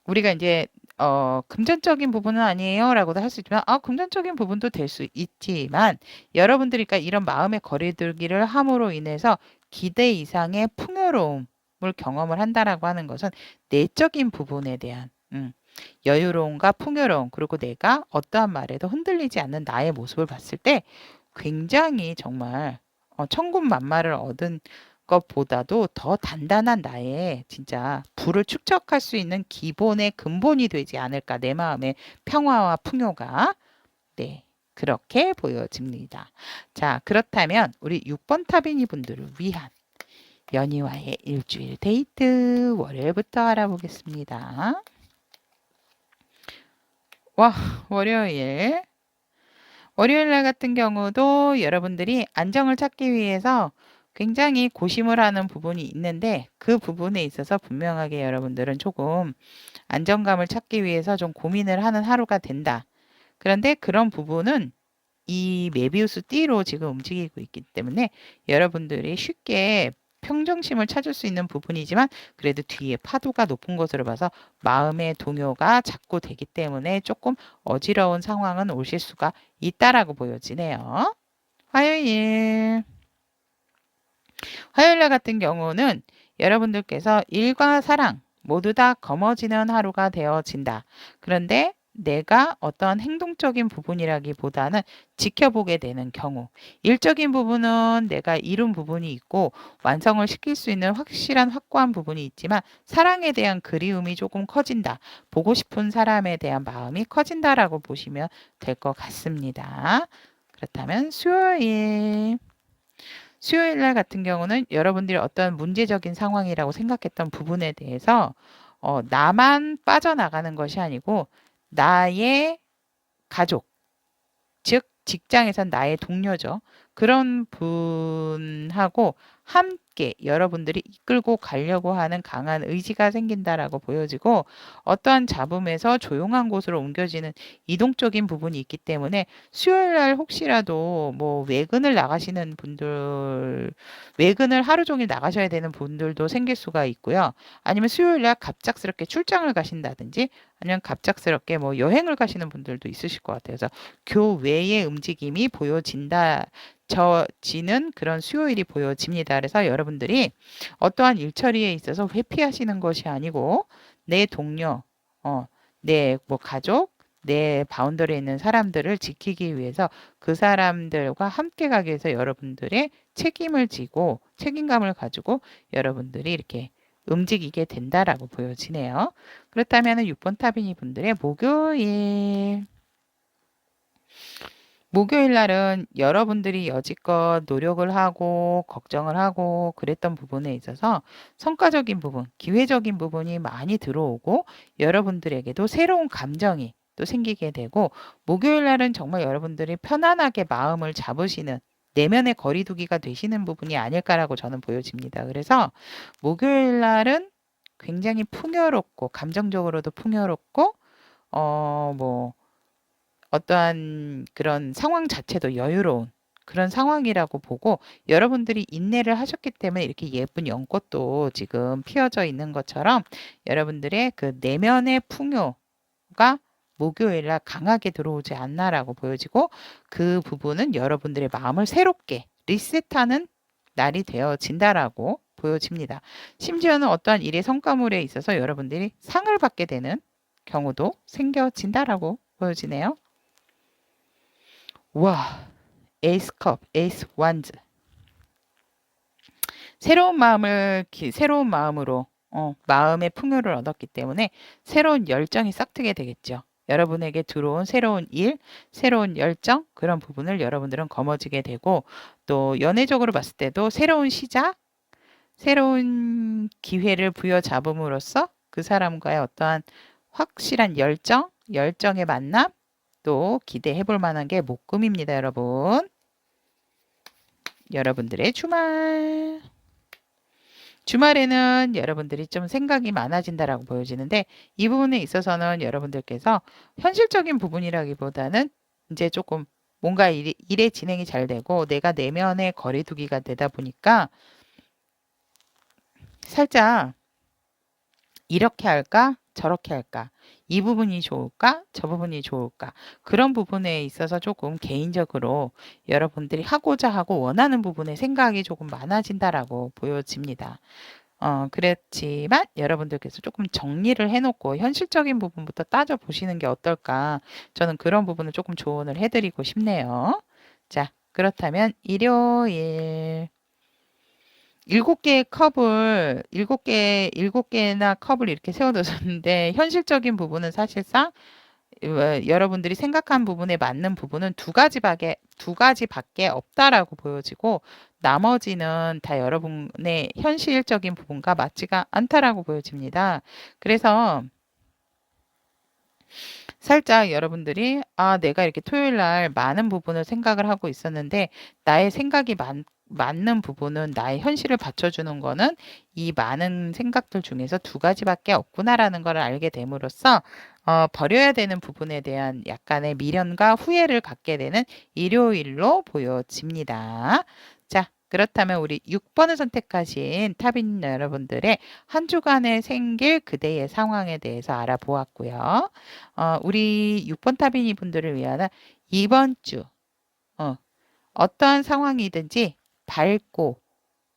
우리가 이제 금전적인 부분은 아니에요 라고도 할 수 있지만, 금전적인 부분도 될 수 있지만, 여러분들이 그러니까 이런 마음의 거리두기를 함으로 인해서 기대 이상의 풍요로움을 경험을 한다라고 하는 것은 내적인 부분에 대한, 여유로움과 풍요로움, 그리고 내가 어떠한 말에도 흔들리지 않는 나의 모습을 봤을 때 굉장히 정말 천군만마를 얻은 것보다도 더 단단한 나의 진짜 부를 축적할 수 있는 기본의 근본이 되지 않을까. 내 마음의 평화와 풍요가. 네. 그렇게 보여집니다. 자, 그렇다면 우리 6번 타비니 분들을 위한 연희와의 일주일 데이트 월요일부터 알아보겠습니다. 와, 월요일. 월요일 날 같은 경우도 여러분들이 안정을 찾기 위해서 굉장히 고심을 하는 부분이 있는데, 그 부분에 있어서 분명하게 여러분들은 조금 안정감을 찾기 위해서 좀 고민을 하는 하루가 된다. 그런데 그런 부분은 이 메비우스 띠로 지금 움직이고 있기 때문에 여러분들이 쉽게 평정심을 찾을 수 있는 부분이지만, 그래도 뒤에 파도가 높은 것으로 봐서 마음의 동요가 자꾸 되기 때문에 조금 어지러운 상황은 오실 수가 있다라고 보여지네요. 화요일. 화요일 날 같은 경우는 여러분들께서 일과 사랑 모두 다 거머쥐는 하루가 되어진다. 그런데 내가 어떤 행동적인 부분이라기보다는 지켜보게 되는 경우, 일적인 부분은 내가 이룬 부분이 있고 완성을 시킬 수 있는 확실한 확고한 부분이 있지만, 사랑에 대한 그리움이 조금 커진다. 보고 싶은 사람에 대한 마음이 커진다라고 보시면 될 것 같습니다. 그렇다면 수요일. 수요일 날 같은 경우는 여러분들이 어떤 문제적인 상황이라고 생각했던 부분에 대해서 나만 빠져나가는 것이 아니고 나의 가족, 즉 직장에선 나의 동료죠. 그런 분하고 함께 여러분들이 이끌고 가려고 하는 강한 의지가 생긴다라고 보여지고, 어떠한 잡음에서 조용한 곳으로 옮겨지는 이동적인 부분이 있기 때문에 수요일 날 혹시라도 뭐 외근을 나가시는 분들, 외근을 하루 종일 나가셔야 되는 분들도 생길 수가 있고요. 아니면 수요일 날 갑작스럽게 출장을 가신다든지, 아니면 갑작스럽게 뭐 여행을 가시는 분들도 있으실 것 같아요. 그래서 교외의 움직임이 보여진다. 지는 그런 수요일이 보여집니다. 그래서 여러분들이 어떠한 일 처리에 있어서 회피하시는 것이 아니고 내 동료, 내 뭐 가족, 내 바운더리에 있는 사람들을 지키기 위해서 그 사람들과 함께 가기 위해서 여러분들의 책임을 지고 책임감을 가지고 여러분들이 이렇게 움직이게 된다라고 보여지네요. 그렇다면 6번 타비니 분들의 목요일. 목요일 날은 여러분들이 여지껏 노력을 하고 걱정을 하고 그랬던 부분에 있어서 성과적인 부분, 기회적인 부분이 많이 들어오고 여러분들에게도 새로운 감정이 또 생기게 되고, 목요일 날은 정말 여러분들이 편안하게 마음을 잡으시는 내면의 거리두기가 되시는 부분이 아닐까라고 저는 보여집니다. 그래서 목요일 날은 굉장히 풍요롭고 감정적으로도 풍요롭고 뭐 어떠한 그런 상황 자체도 여유로운 그런 상황이라고 보고, 여러분들이 인내를 하셨기 때문에 이렇게 예쁜 연꽃도 지금 피어져 있는 것처럼 여러분들의 그 내면의 풍요가 목요일 날 강하게 들어오지 않나라고 보여지고, 그 부분은 여러분들의 마음을 새롭게 리셋하는 날이 되어진다라고 보여집니다. 심지어는 어떠한 일의 성과물에 있어서 여러분들이 상을 받게 되는 경우도 생겨진다라고 보여지네요. 와, 에이스컵, 에이스 완즈. 새로운 마음으로 마음의 풍요를 얻었기 때문에 새로운 열정이 싹트게 되겠죠. 여러분에게 들어온 새로운 일, 새로운 열정, 그런 부분을 여러분들은 거머쥐게 되고, 또 연애적으로 봤을 때도 새로운 시작, 새로운 기회를 부여잡음으로써 그 사람과의 어떠한 확실한 열정, 열정의 만남, 또 기대해 볼 만한 게 목금입니다, 여러분. 여러분들의 주말. 주말에는 여러분들이 좀 생각이 많아진다라고 보여지는데, 이 부분에 있어서는 여러분들께서 현실적인 부분이라기보다는 이제 조금 뭔가 일의 진행이 잘 되고 내가 내면의 거리두기가 되다 보니까 살짝 이렇게 할까? 저렇게 할까? 이 부분이 좋을까? 저 부분이 좋을까? 그런 부분에 있어서 조금 개인적으로 여러분들이 하고자 하고 원하는 부분에 생각이 조금 많아진다라고 보여집니다. 그렇지만 여러분들께서 조금 정리를 해놓고 현실적인 부분부터 따져보시는 게 어떨까? 저는 그런 부분을 조금 조언을 해드리고 싶네요. 자, 그렇다면 일요일 7개나 컵을 이렇게 세워두셨는데 현실적인 부분은 사실상 여러분들이 생각한 부분에 맞는 부분은 두 가지밖에 없다라고 보여지고 나머지는 다 여러분의 현실적인 부분과 맞지가 않다라고 보여집니다. 그래서 살짝 여러분들이 내가 이렇게 토요일 날 많은 부분을 생각을 하고 있었는데 나의 생각이 맞는 부분은 나의 현실을 받쳐주는 거는 이 많은 생각들 중에서 두 가지밖에 없구나라는 걸 알게 됨으로써 버려야 되는 부분에 대한 약간의 미련과 후회를 갖게 되는 일요일로 보여집니다. 자, 그렇다면 우리 6번을 선택하신 타빈 여러분들의 한 주간에 생길 그대의 상황에 대해서 알아보았고요. 우리 6번 타빈이 분들을 위한 이번 주 어떠한 상황이든지 밝고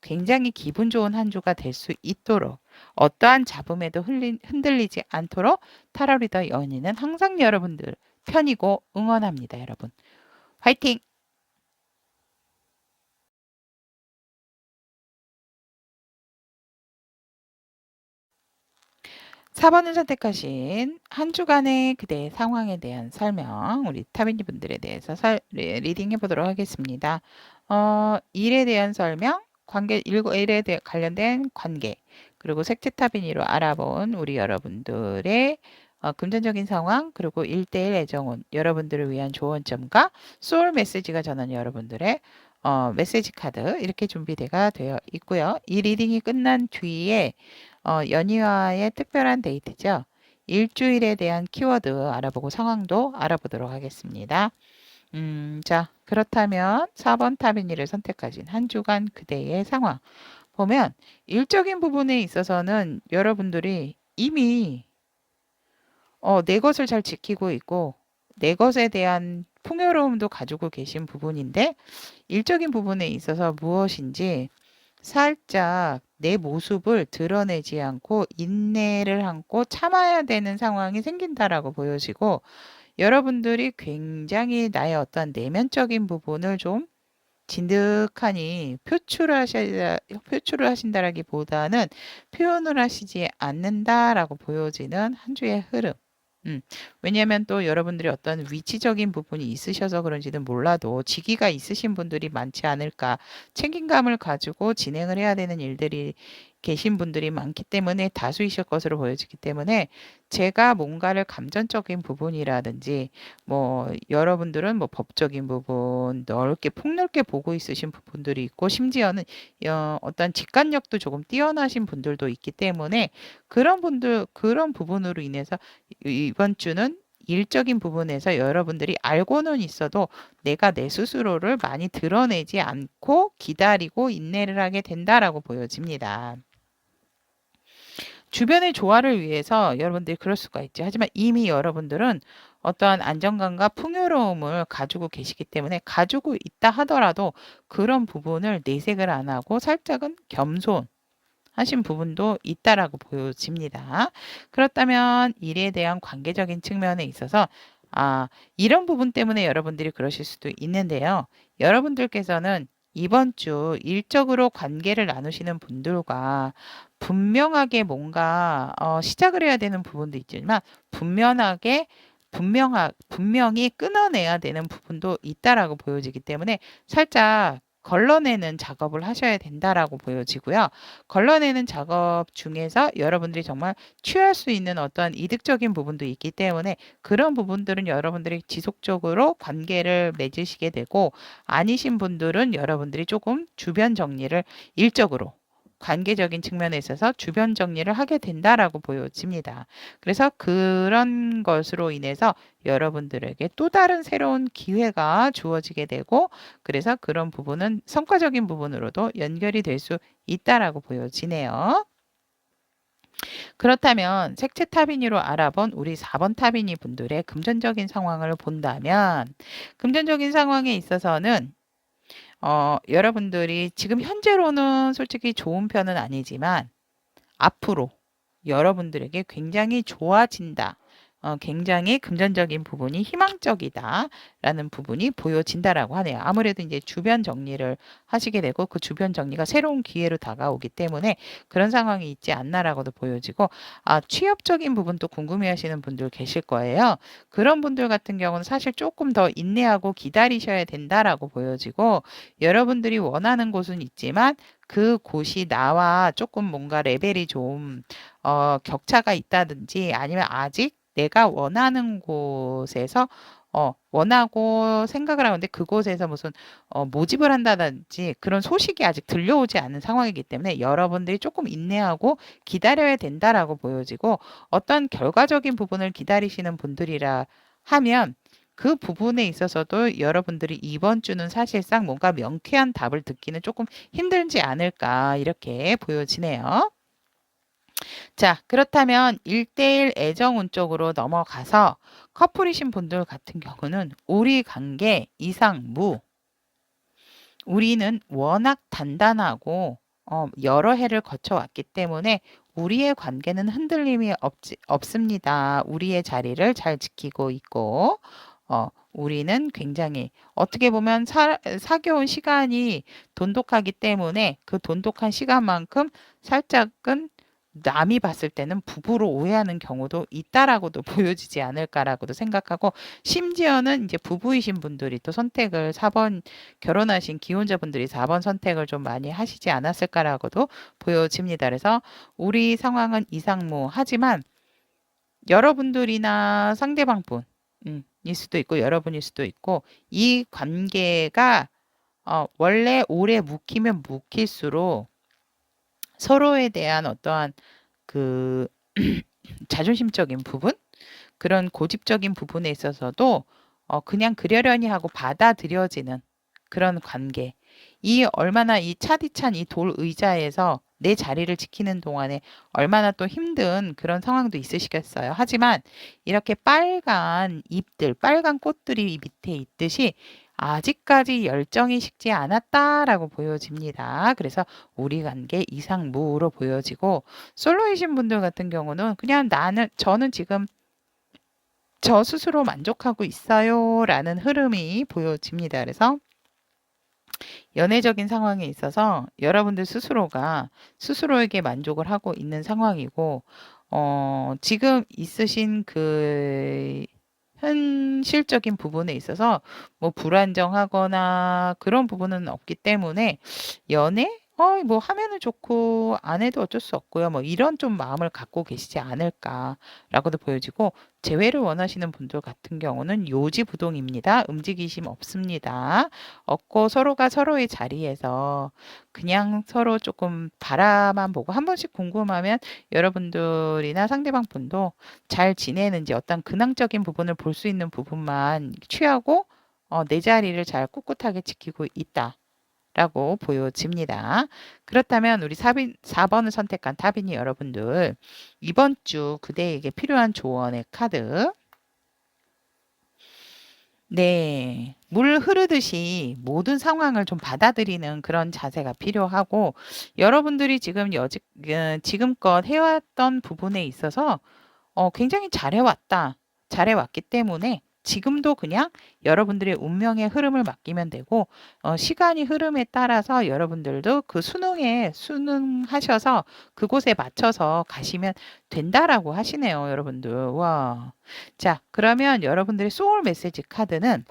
굉장히 기분 좋은 한 주가 될 수 있도록 어떠한 잡음에도 흔들리지 않도록 타로 리더 연희는 항상 여러분들 편이고 응원합니다, 여러분. 화이팅! 4번을 선택하신 한 주간의 그대의 상황에 대한 설명, 우리 타빈이 분들에 대해서 리딩해 보도록 하겠습니다. 일에 대한 설명, 일에 관련된 관계, 그리고 색채 타빈이로 알아본 우리 여러분들의 금전적인 상황, 그리고 1대1 애정운, 여러분들을 위한 조언점과 소울 메시지가 전하는 여러분들의 메시지 카드 이렇게 준비되어 있고요. 이 리딩이 끝난 뒤에 연희와의 특별한 데이트죠. 일주일에 대한 키워드 알아보고 상황도 알아보도록 하겠습니다. 자, 그렇다면 4번 타비니를 선택하신 한 주간 그대의 상황. 보면 일적인 부분에 있어서는 여러분들이 이미 내 것을 잘 지키고 있고 내 것에 대한 풍요로움도 가지고 계신 부분인데 일적인 부분에 있어서 무엇인지 살짝 내 모습을 드러내지 않고 인내를 안고 참아야 되는 상황이 생긴다라고 보여지고 여러분들이 굉장히 나의 어떤 내면적인 부분을 좀 진득하니 표출을 하신다라기보다는 표현을 하시지 않는다라고 보여지는 한 주의 흐름. 왜냐하면 또 여러분들이 어떤 위치적인 부분이 있으셔서 그런지는 몰라도 직위가 있으신 분들이 많지 않을까. 책임감을 가지고 진행을 해야 되는 일들이 계신 분들이 많기 때문에 다수이실 것으로 보여지기 때문에 제가 뭔가를 감정적인 부분이라든지 뭐 여러분들은 뭐 법적인 부분 넓게 폭넓게 보고 있으신 부분들이 있고 심지어는 어떤 직관력도 조금 뛰어나신 분들도 있기 때문에 그런 부분으로 인해서 이번 주는 일적인 부분에서 여러분들이 알고는 있어도 내가 내 스스로를 많이 드러내지 않고 기다리고 인내를 하게 된다라고 보여집니다. 주변의 조화를 위해서 여러분들이 그럴 수가 있죠. 하지만 이미 여러분들은 어떠한 안정감과 풍요로움을 가지고 계시기 때문에 가지고 있다 하더라도 그런 부분을 내색을 안 하고 살짝은 겸손 하신 부분도 있다라고 보여집니다. 그렇다면 일에 대한 관계적인 측면에 있어서 이런 부분 때문에 여러분들이 그러실 수도 있는데요. 여러분들께서는 이번 주 일적으로 관계를 나누시는 분들과 분명하게 뭔가 시작을 해야 되는 부분도 있지만 분명히 끊어내야 되는 부분도 있다라고 보여지기 때문에 살짝 걸러내는 작업을 하셔야 된다라고 보여지고요. 걸러내는 작업 중에서 여러분들이 정말 취할 수 있는 어떤 이득적인 부분도 있기 때문에 그런 부분들은 여러분들이 지속적으로 관계를 맺으시게 되고 아니신 분들은 여러분들이 조금 주변 정리를 일적으로 관계적인 측면에 있어서 주변 정리를 하게 된다라고 보여집니다. 그래서 그런 것으로 인해서 여러분들에게 또 다른 새로운 기회가 주어지게 되고 그래서 그런 부분은 성과적인 부분으로도 연결이 될 수 있다라고 보여지네요. 그렇다면 색채 타비니로 알아본 우리 4번 타비니 분들의 금전적인 상황을 본다면 금전적인 상황에 있어서는 여러분들이 지금 현재로는 솔직히 좋은 편은 아니지만 앞으로 여러분들에게 굉장히 좋아진다. 굉장히 금전적인 부분이 희망적이다라는 부분이 보여진다라고 하네요. 아무래도 이제 주변 정리를 하시게 되고 그 주변 정리가 새로운 기회로 다가오기 때문에 그런 상황이 있지 않나라고도 보여지고 취업적인 부분도 궁금해하시는 분들 계실 거예요. 그런 분들 같은 경우는 사실 조금 더 인내하고 기다리셔야 된다라고 보여지고 여러분들이 원하는 곳은 있지만 그 곳이 나와 조금 뭔가 레벨이 좀 격차가 있다든지 아니면 아직 내가 원하는 곳에서 원하고 생각을 하는데 그곳에서 무슨 모집을 한다든지 그런 소식이 아직 들려오지 않은 상황이기 때문에 여러분들이 조금 인내하고 기다려야 된다라고 보여지고 어떤 결과적인 부분을 기다리시는 분들이라 하면 그 부분에 있어서도 여러분들이 이번 주는 사실상 뭔가 명쾌한 답을 듣기는 조금 힘들지 않을까 이렇게 보여지네요. 자, 그렇다면 1대1 애정운 쪽으로 넘어가서 커플이신 분들 같은 경우는 우리 관계 이상무. 우리는 워낙 단단하고 여러 해를 거쳐왔기 때문에 우리의 관계는 흔들림이 없습니다. 우리의 자리를 잘 지키고 있고 우리는 굉장히 어떻게 보면 사겨온 시간이 돈독하기 때문에 그 돈독한 시간만큼 살짝은 남이 봤을 때는 부부로 오해하는 경우도 있다라고도 보여지지 않을까라고도 생각하고 심지어는 이제 부부이신 분들이 또 선택을 4번 결혼하신 기혼자분들이 4번 선택을 좀 많이 하시지 않았을까라고도 보여집니다. 그래서 우리 상황은 이상무 하지만 여러분들이나 상대방분 일 수도 있고 여러분일 수도 있고 이 관계가 원래 오래 묵히면 묵힐수록 서로에 대한 어떠한 그 자존심적인 부분 그런 고집적인 부분에 있어서도 그냥 그러려니 하고 받아들여지는 그런 관계. 이 얼마나 이 차디찬 이 돌 의자에서 내 자리를 지키는 동안에 얼마나 또 힘든 그런 상황도 있으시겠어요. 하지만 이렇게 빨간 잎들, 빨간 꽃들이 밑에 있듯이 아직까지 열정이 식지 않았다라고 보여집니다. 그래서 우리 관계 이상무로 보여지고 솔로이신 분들 같은 경우는 그냥 저는 지금 저 스스로 만족하고 있어요. 라는 흐름이 보여집니다. 그래서 연애적인 상황에 있어서 여러분들 스스로가 스스로에게 만족을 하고 있는 상황이고, 지금 있으신 그 현실적인 부분에 있어서 뭐 불안정하거나 그런 부분은 없기 때문에 연애? 뭐 하면은 좋고 안 해도 어쩔 수 없고요. 뭐 이런 좀 마음을 갖고 계시지 않을까라고도 보여지고 재회를 원하시는 분들 같은 경우는 요지부동입니다. 움직이심 없습니다. 없고 서로가 서로의 자리에서 그냥 서로 조금 바라만 보고 한 번씩 궁금하면 여러분들이나 상대방 분도 잘 지내는지 어떤 근황적인 부분을 볼 수 있는 부분만 취하고 내 자리를 잘 꿋꿋하게 지키고 있다라고 보여집니다. 그렇다면 우리 4번을 선택한 타빈이 여러분들 이번 주 그대에게 필요한 조언의 카드 네. 물 흐르듯이 모든 상황을 좀 받아들이는 그런 자세가 필요하고 여러분들이 지금껏 해왔던 부분에 있어서 굉장히 잘해왔기 때문에 지금도 그냥 여러분들의 운명의 흐름을 맡기면 되고, 시간이 흐름에 따라서 여러분들도 그 수능에 순응하셔서 그곳에 맞춰서 가시면 된다라고 하시네요, 여러분들. 와. 자, 그러면 여러분들의 소울 메시지 카드는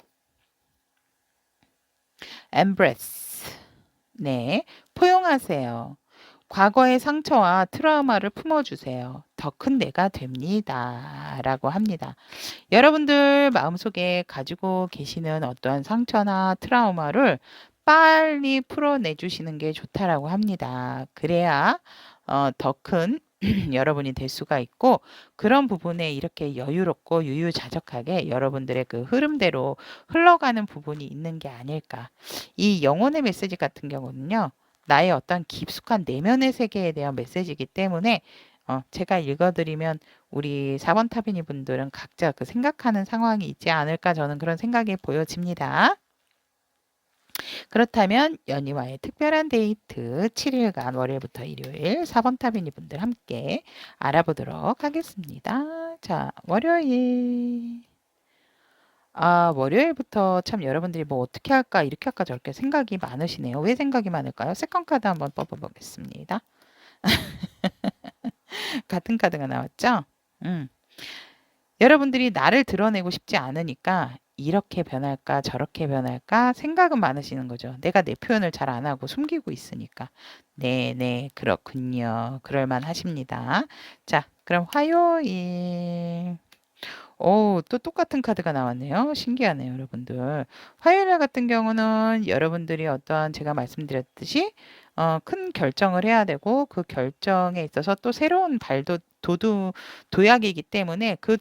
embrace. 네. 포용하세요. 과거의 상처와 트라우마를 품어주세요. 더 큰 내가 됩니다. 라고 합니다. 여러분들 마음속에 가지고 계시는 어떠한 상처나 트라우마를 빨리 풀어내주시는 게 좋다라고 합니다. 그래야 더 큰 여러분이 될 수가 있고 그런 부분에 이렇게 여유롭고 유유자적하게 여러분들의 그 흐름대로 흘러가는 부분이 있는 게 아닐까. 이 영혼의 메시지 같은 경우는요. 나의 어떤 깊숙한 내면의 세계에 대한 메시지이기 때문에 제가 읽어드리면 우리 4번 타비니 분들은 각자 그 생각하는 상황이 있지 않을까 저는 그런 생각이 보여집니다. 그렇다면 연희와의 특별한 데이트 7일간 월요일부터 일요일 4번 타비니 분들 함께 알아보도록 하겠습니다. 자, 월요일. 월요일부터 참 여러분들이 뭐 어떻게 할까 이렇게 할까 저렇게 생각이 많으시네요. 왜 생각이 많을까요? 세컨 카드 한번 뽑아보겠습니다. 같은 카드가 나왔죠? 음. 여러분들이 나를 드러내고 싶지 않으니까 이렇게 변할까 저렇게 변할까 생각은 많으시는 거죠. 내가 내 표현을 잘 안 하고 숨기고 있으니까. 네, 그렇군요. 그럴만 하십니다. 자, 그럼 화요일. 오, 또 똑같은 카드가 나왔네요. 신기하네요, 여러분들. 화요일 같은 경우는 여러분들이 어떠한 제가 말씀드렸듯이 큰 결정을 해야 되고 그 결정에 있어서 또 새로운 도약이기 때문에 그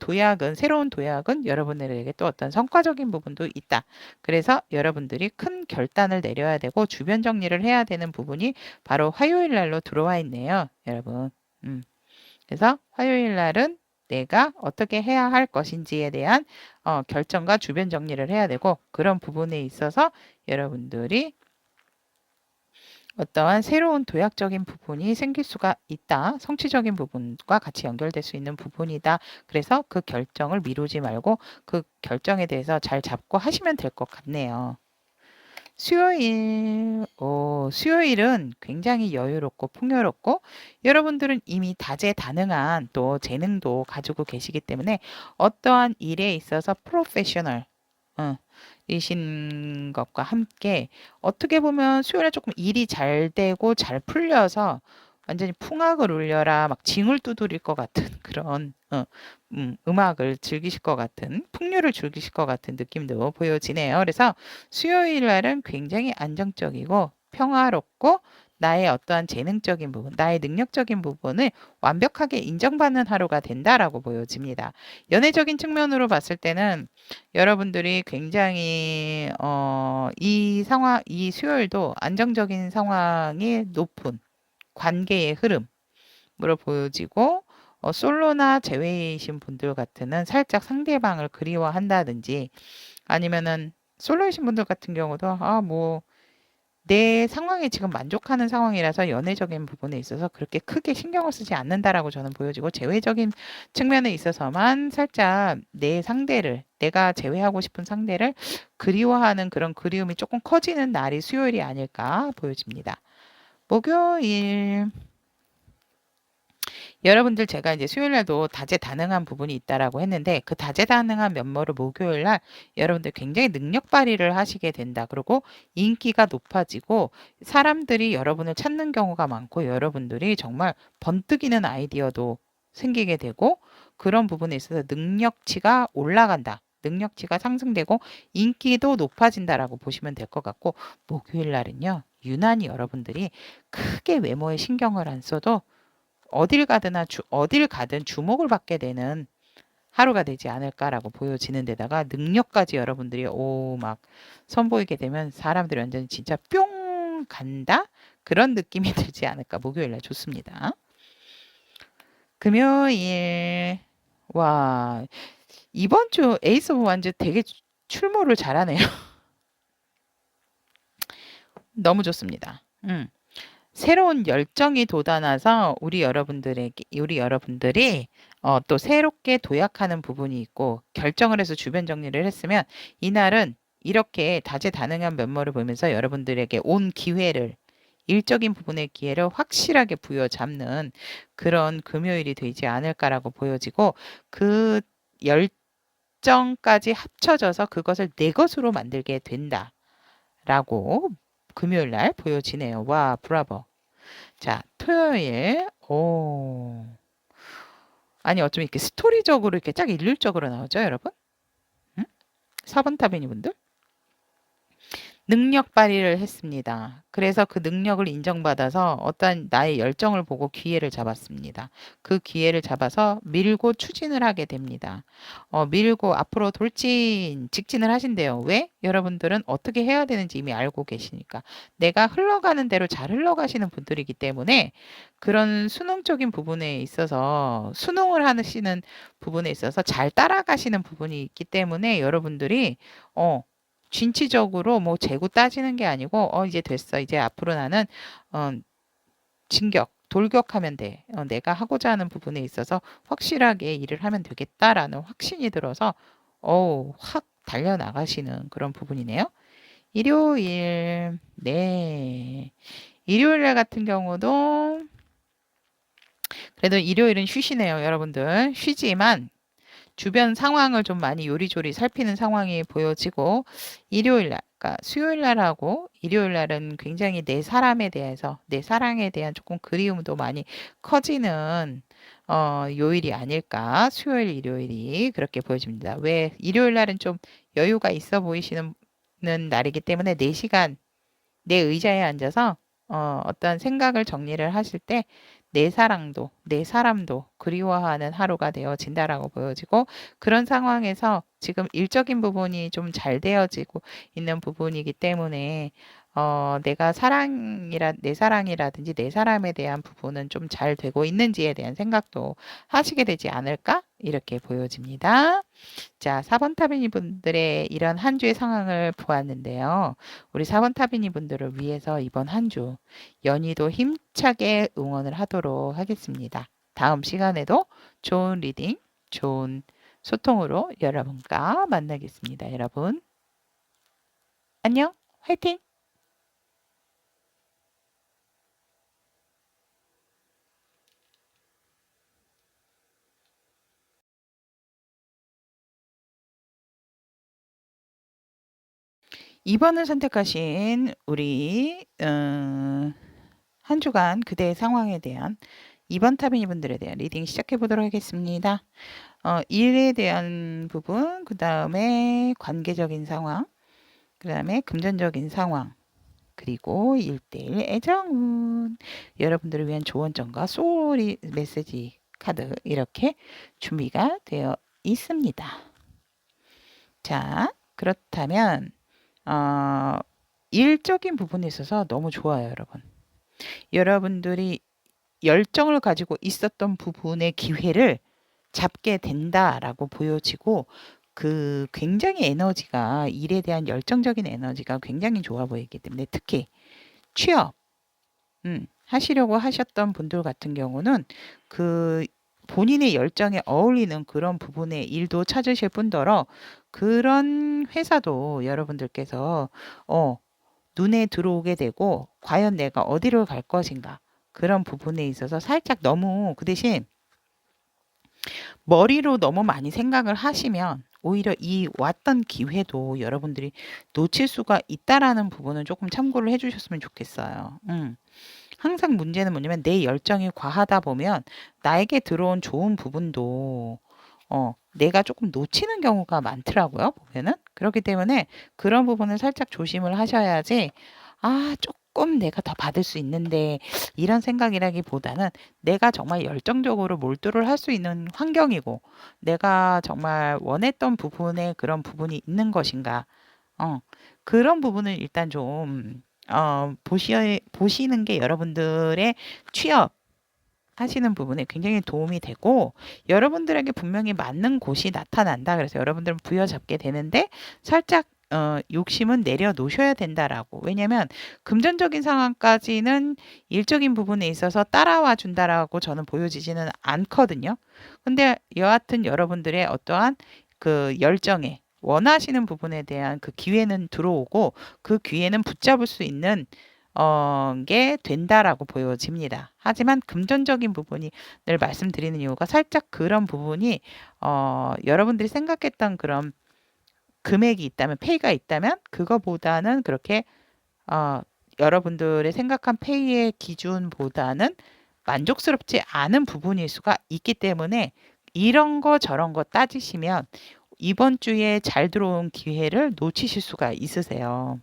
새로운 도약은 여러분들에게 또 어떤 성과적인 부분도 있다. 그래서 여러분들이 큰 결단을 내려야 되고 주변 정리를 해야 되는 부분이 바로 화요일 날로 들어와 있네요, 여러분. 그래서 화요일 날은 내가 어떻게 해야 할 것인지에 대한 결정과 주변 정리를 해야 되고 그런 부분에 있어서 여러분들이 어떠한 새로운 도약적인 부분이 생길 수가 있다. 성취적인 부분과 같이 연결될 수 있는 부분이다. 그래서 그 결정을 미루지 말고 그 결정에 대해서 잘 잡고 하시면 될 것 같네요. 수요일은 굉장히 여유롭고 풍요롭고 여러분들은 이미 다재다능한 또 재능도 가지고 계시기 때문에 어떠한 일에 있어서 프로페셔널 이신 것과 함께 어떻게 보면 수요일에 조금 일이 잘 되고 잘 풀려서 완전히 풍악을 울려라 막 징을 두드릴 것 같은 그런 음악을 즐기실 것 같은 풍류를 즐기실 것 같은 느낌도 보여지네요. 그래서 수요일 날은 굉장히 안정적이고 평화롭고 나의 어떠한 재능적인 부분, 나의 능력적인 부분을 완벽하게 인정받는 하루가 된다라고 보여집니다. 연애적인 측면으로 봤을 때는 여러분들이 굉장히 이 수요일도 안정적인 상황이 높은 관계의 흐름으로 보여지고 솔로나 제외이신 분들 같으면 살짝 상대방을 그리워한다든지 아니면은 솔로이신 분들 같은 경우도 뭐 내 상황에 지금 만족하는 상황이라서 연애적인 부분에 있어서 그렇게 크게 신경을 쓰지 않는다라고 저는 보여지고 제외적인 측면에 있어서만 살짝 내가 제외하고 싶은 상대를 그리워하는 그런 그리움이 조금 커지는 날이 수요일이 아닐까 보여집니다. 목요일. 여러분들 제가 이제 수요일 날도 다재다능한 부분이 있다라고 했는데 그 다재다능한 면모를 목요일 날 여러분들 굉장히 능력 발휘를 하시게 된다. 그리고 인기가 높아지고 사람들이 여러분을 찾는 경우가 많고 여러분들이 정말 번뜩이는 아이디어도 생기게 되고 그런 부분에 있어서 능력치가 올라간다. 능력치가 상승되고 인기도 높아진다라고 보시면 될 것 같고 목요일 날은요. 유난히 여러분들이 크게 외모에 신경을 안 써도 어딜 가든 주목을 받게 되는 하루가 되지 않을까라고 보여지는 데다가 능력까지 여러분들이 막 선보이게 되면 사람들이 완전히 진짜 뿅 간다? 그런 느낌이 들지 않을까. 목요일 날 좋습니다. 금요일. 와, 이번 주 에이스 오브 완즈 되게 출몰을 잘하네요. 너무 좋습니다. 새로운 열정이 돋아나서 우리 여러분들이 또 새롭게 도약하는 부분이 있고 결정을 해서 주변 정리를 했으면 이날은 이렇게 다재다능한 면모를 보면서 여러분들에게 온 기회를 일적인 부분의 기회를 확실하게 부여잡는 그런 금요일이 되지 않을까라고 보여지고 그 열정까지 합쳐져서 그것을 내 것으로 만들게 된다라고 금요일 날 보여지네요. 와, 브라보. 자, 토요일. 아니, 어쩜 이렇게 스토리적으로 이렇게 쫙 일률적으로 나오죠, 여러분? 응? 4번 타비니 분들? 능력 발휘를 했습니다. 그래서 그 능력을 인정받아서 어떤 나의 열정을 보고 기회를 잡았습니다. 그 기회를 잡아서 밀고 추진을 하게 됩니다. 밀고 앞으로 돌진, 직진을 하신대요. 왜? 여러분들은 어떻게 해야 되는지 이미 알고 계시니까. 내가 흘러가는 대로 잘 흘러가시는 분들이기 때문에 그런 수능적인 부분에 있어서 수능을 하시는 부분에 있어서 잘 따라가시는 부분이 있기 때문에 여러분들이 진취적으로 뭐 재고 따지는 게 아니고 이제 됐어. 이제 앞으로 나는 어, 진격, 돌격하면 돼. 내가 하고자 하는 부분에 있어서 확실하게 일을 하면 되겠다라는 확신이 들어서 확 달려나가시는 그런 부분이네요. 일요일, 네. 일요일 날 같은 경우도 그래도 일요일은 쉬시네요, 여러분들. 쉬지만 주변 상황을 좀 많이 요리조리 살피는 상황이 보여지고 일요일 날, 그러니까 수요일 날하고 일요일 날은 굉장히 내 사람에 대해서 내 사랑에 대한 조금 그리움도 많이 커지는 요일이 아닐까. 수요일, 일요일이 그렇게 보여집니다. 왜 일요일 날은 좀 여유가 있어 보이시는 날이기 때문에 4시간 내 의자에 앉아서 어떤 생각을 정리를 하실 때 내 사랑도, 내 사람도 그리워하는 하루가 되어진다라고 보여지고 그런 상황에서 지금 일적인 부분이 좀 잘 되어지고 있는 부분이기 때문에 내가 내 사랑이라든지 내 사람에 대한 부분은 좀 잘 되고 있는지에 대한 생각도 하시게 되지 않을까? 이렇게 보여집니다. 자, 4번 타비니 분들의 이런 한 주의 상황을 보았는데요. 우리 4번 타비니 분들을 위해서 이번 한 주 연희도 힘차게 응원을 하도록 하겠습니다. 다음 시간에도 좋은 리딩, 좋은 소통으로 여러분과 만나겠습니다. 여러분, 안녕, 화이팅! 이번을 선택하신 우리 한 주간 그대의 상황에 대한 2번 타비니 분들에 대한 리딩 시작해 보도록 하겠습니다. 일에 대한 부분, 그 다음에 관계적인 상황, 그 다음에 금전적인 상황, 그리고 1대1 애정운, 여러분들을 위한 조언점과 소울이 메시지 카드 이렇게 준비가 되어 있습니다. 자, 그렇다면 일적인 부분에 있어서 너무 좋아요, 여러분. 여러분들이 열정을 가지고 있었던 부분의 기회를 잡게 된다라고 보여지고 그 굉장히 에너지가 일에 대한 열정적인 에너지가 굉장히 좋아 보이기 때문에 특히 취업 하시려고 하셨던 분들 같은 경우는 그 본인의 열정에 어울리는 그런 부분의 일도 찾으실 뿐더러 그런 회사도 여러분들께서 눈에 들어오게 되고 과연 내가 어디로 갈 것인가 그런 부분에 있어서 살짝 너무 그 대신 머리로 너무 많이 생각을 하시면 오히려 이 왔던 기회도 여러분들이 놓칠 수가 있다라는 부분은 조금 참고를 해주셨으면 좋겠어요. 항상 문제는 뭐냐면 내 열정이 과하다 보면 나에게 들어온 좋은 부분도 내가 조금 놓치는 경우가 많더라고요, 보면은. 그렇기 때문에 그런 부분을 살짝 조심을 하셔야지, 조금 내가 더 받을 수 있는데, 이런 생각이라기보다는 내가 정말 열정적으로 몰두를 할 수 있는 환경이고, 내가 정말 원했던 부분에 그런 부분이 있는 것인가. 그런 부분을 일단 좀, 보시는 게 여러분들의 취업, 하시는 부분에 굉장히 도움이 되고 여러분들에게 분명히 맞는 곳이 나타난다. 그래서 여러분들은 부여잡게 되는데 살짝 욕심은 내려놓으셔야 된다라고. 왜냐하면 금전적인 상황까지는 일적인 부분에 있어서 따라와 준다라고 저는 보여지지는 않거든요. 근데 여하튼 여러분들의 어떠한 그 열정에 원하시는 부분에 대한 그 기회는 들어오고 그 기회는 붙잡을 수 있는 게 된다라고 보여집니다. 하지만 금전적인 부분이 늘 말씀드리는 이유가 살짝 그런 부분이 여러분들이 생각했던 그런 금액이 있다면 페이가 있다면 그거보다는 그렇게 여러분들의 생각한 페이의 기준보다는 만족스럽지 않은 부분일 수가 있기 때문에 이런 거 저런 거 따지시면 이번 주에 잘 들어온 기회를 놓치실 수가 있으세요.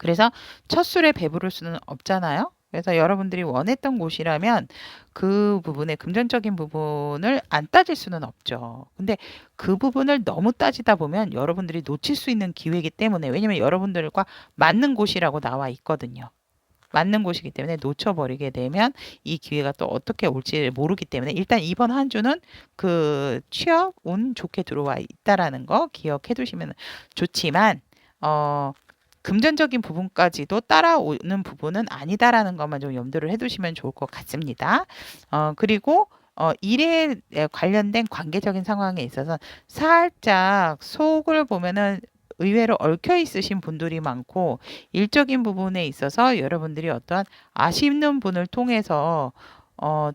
그래서 첫 술에 배부를 수는 없잖아요. 그래서 여러분들이 원했던 곳이라면 그 부분의 금전적인 부분을 안 따질 수는 없죠. 근데 그 부분을 너무 따지다 보면 여러분들이 놓칠 수 있는 기회이기 때문에, 왜냐면 여러분들과 맞는 곳이라고 나와 있거든요. 맞는 곳이기 때문에 놓쳐버리게 되면 이 기회가 또 어떻게 올지 모르기 때문에 일단 이번 한 주는 그 취업 운 좋게 들어와 있다라는 거 기억해 두시면 좋지만, 어, 금전적인 부분까지도 따라오는 부분은 아니다라는 것만 좀 염두를 해두시면 좋을 것 같습니다. 그리고 일에 관련된 관계적인 상황에 있어서 살짝 속을 보면은 의외로 얽혀 있으신 분들이 많고, 일적인 부분에 있어서 여러분들이 어떠한 아쉬운 분을 통해서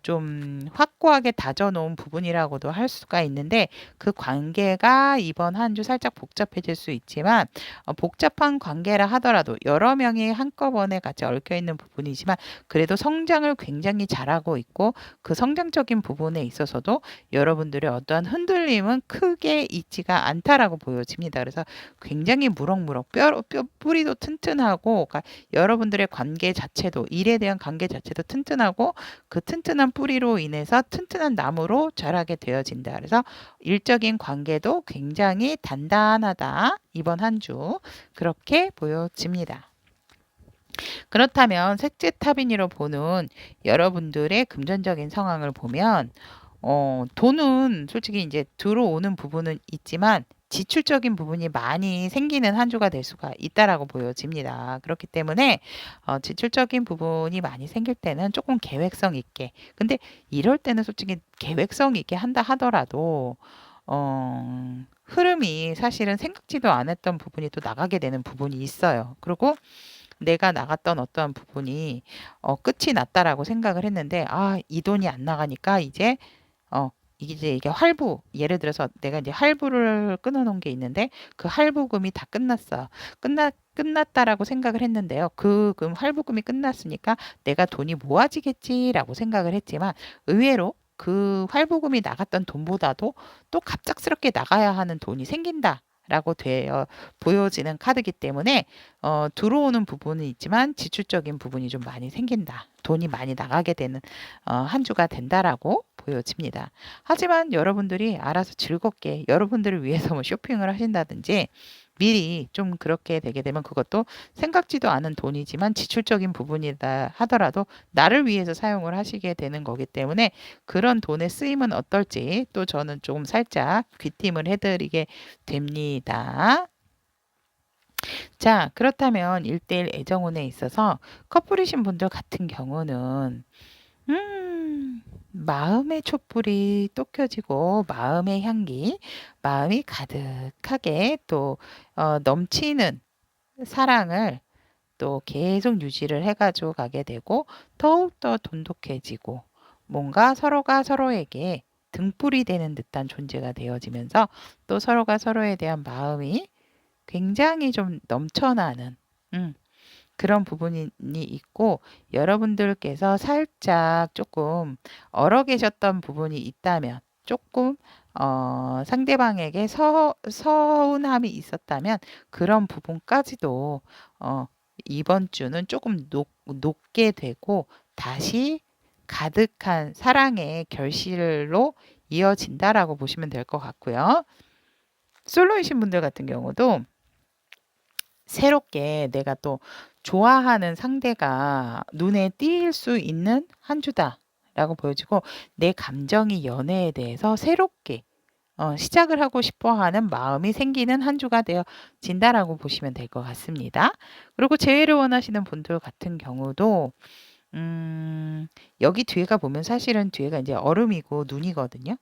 좀 확고하게 다져놓은 부분이라고도 할 수가 있는데, 그 관계가 이번 한 주 살짝 복잡해질 수 있지만, 복잡한 관계라 하더라도 여러 명이 한꺼번에 같이 얽혀 있는 부분이지만 그래도 성장을 굉장히 잘하고 있고, 그 성장적인 부분에 있어서도 여러분들의 어떠한 흔들림은 크게 있지가 않다라고 보여집니다. 그래서 굉장히 무럭무럭 뿌리도 튼튼하고, 그러니까 여러분들의 관계 자체도, 일에 대한 관계 자체도 튼튼하고, 그 튼튼한 뿌리로 인해서 튼튼한 나무로 자라게 되어진다. 그래서 일적인 관계도 굉장히 단단하다. 이번 한 주 그렇게 보여집니다. 그렇다면 셋째 타빈이로 보는 여러분들의 금전적인 상황을 보면, 돈은 솔직히 이제 들어오는 부분은 있지만 지출적인 부분이 많이 생기는 한 주가 될 수가 있다라고 보여집니다. 그렇기 때문에 지출적인 부분이 많이 생길 때는 조금 계획성 있게, 근데 이럴 때는 솔직히 계획성 있게 한다 하더라도 흐름이 사실은 생각지도 않았던 부분이 또 나가게 되는 부분이 있어요. 그리고 내가 나갔던 어떠한 부분이 끝이 났다라고 생각을 했는데, 이 돈이 안 나가니까 이제 어 이게 할부, 예를 들어서 내가 이제 할부를 끊어 놓은 게 있는데 그 할부금이 다 끝났어. 끝났다라고 생각을 했는데요. 금 할부금이 끝났으니까 내가 돈이 모아지겠지라고 생각을 했지만, 의외로 그 할부금이 나갔던 돈보다도 또 갑작스럽게 나가야 하는 돈이 생긴다. 라고 되어 보여지는 카드이기 때문에 들어오는 부분은 있지만 지출적인 부분이 좀 많이 생긴다. 돈이 많이 나가게 되는 한 주가 된다라고 보여집니다. 하지만 여러분들이 알아서 즐겁게 여러분들을 위해서 뭐 쇼핑을 하신다든지 미리 좀 그렇게 되게 되면 그것도 생각지도 않은 돈이지만 지출적인 부분이다 하더라도 나를 위해서 사용을 하시게 되는 거기 때문에, 그런 돈의 쓰임은 어떨지 또 저는 조금 살짝 귀띔을 해드리게 됩니다. 자, 그렇다면 1대1 애정운에 있어서 커플이신 분들 같은 경우는 마음의 촛불이 또 켜지고 마음의 향기, 마음이 가득하게 또 넘치는 사랑을 또 계속 유지를 해가지고 가게 되고, 더욱더 돈독해지고 뭔가 서로가 서로에게 등불이 되는 듯한 존재가 되어지면서 또 서로가 서로에 대한 마음이 굉장히 좀 넘쳐나는 그런 부분이 있고, 여러분들께서 살짝 조금 얼어 계셨던 부분이 있다면, 조금 상대방에게 서운함이 있었다면 그런 부분까지도 이번 주는 조금 높게 되고 다시 가득한 사랑의 결실로 이어진다라고 보시면 될 것 같고요. 솔로이신 분들 같은 경우도 새롭게 내가 또 좋아하는 상대가 눈에 띌 수 있는 한 주다라고 보여지고, 내 감정이 연애에 대해서 새롭게 시작을 하고 싶어 하는 마음이 생기는 한 주가 되어진다라고 보시면 될 것 같습니다. 그리고 재회를 원하시는 분들 같은 경우도 여기 뒤에가 보면 사실은 뒤에가 이제 얼음이고 눈이거든요.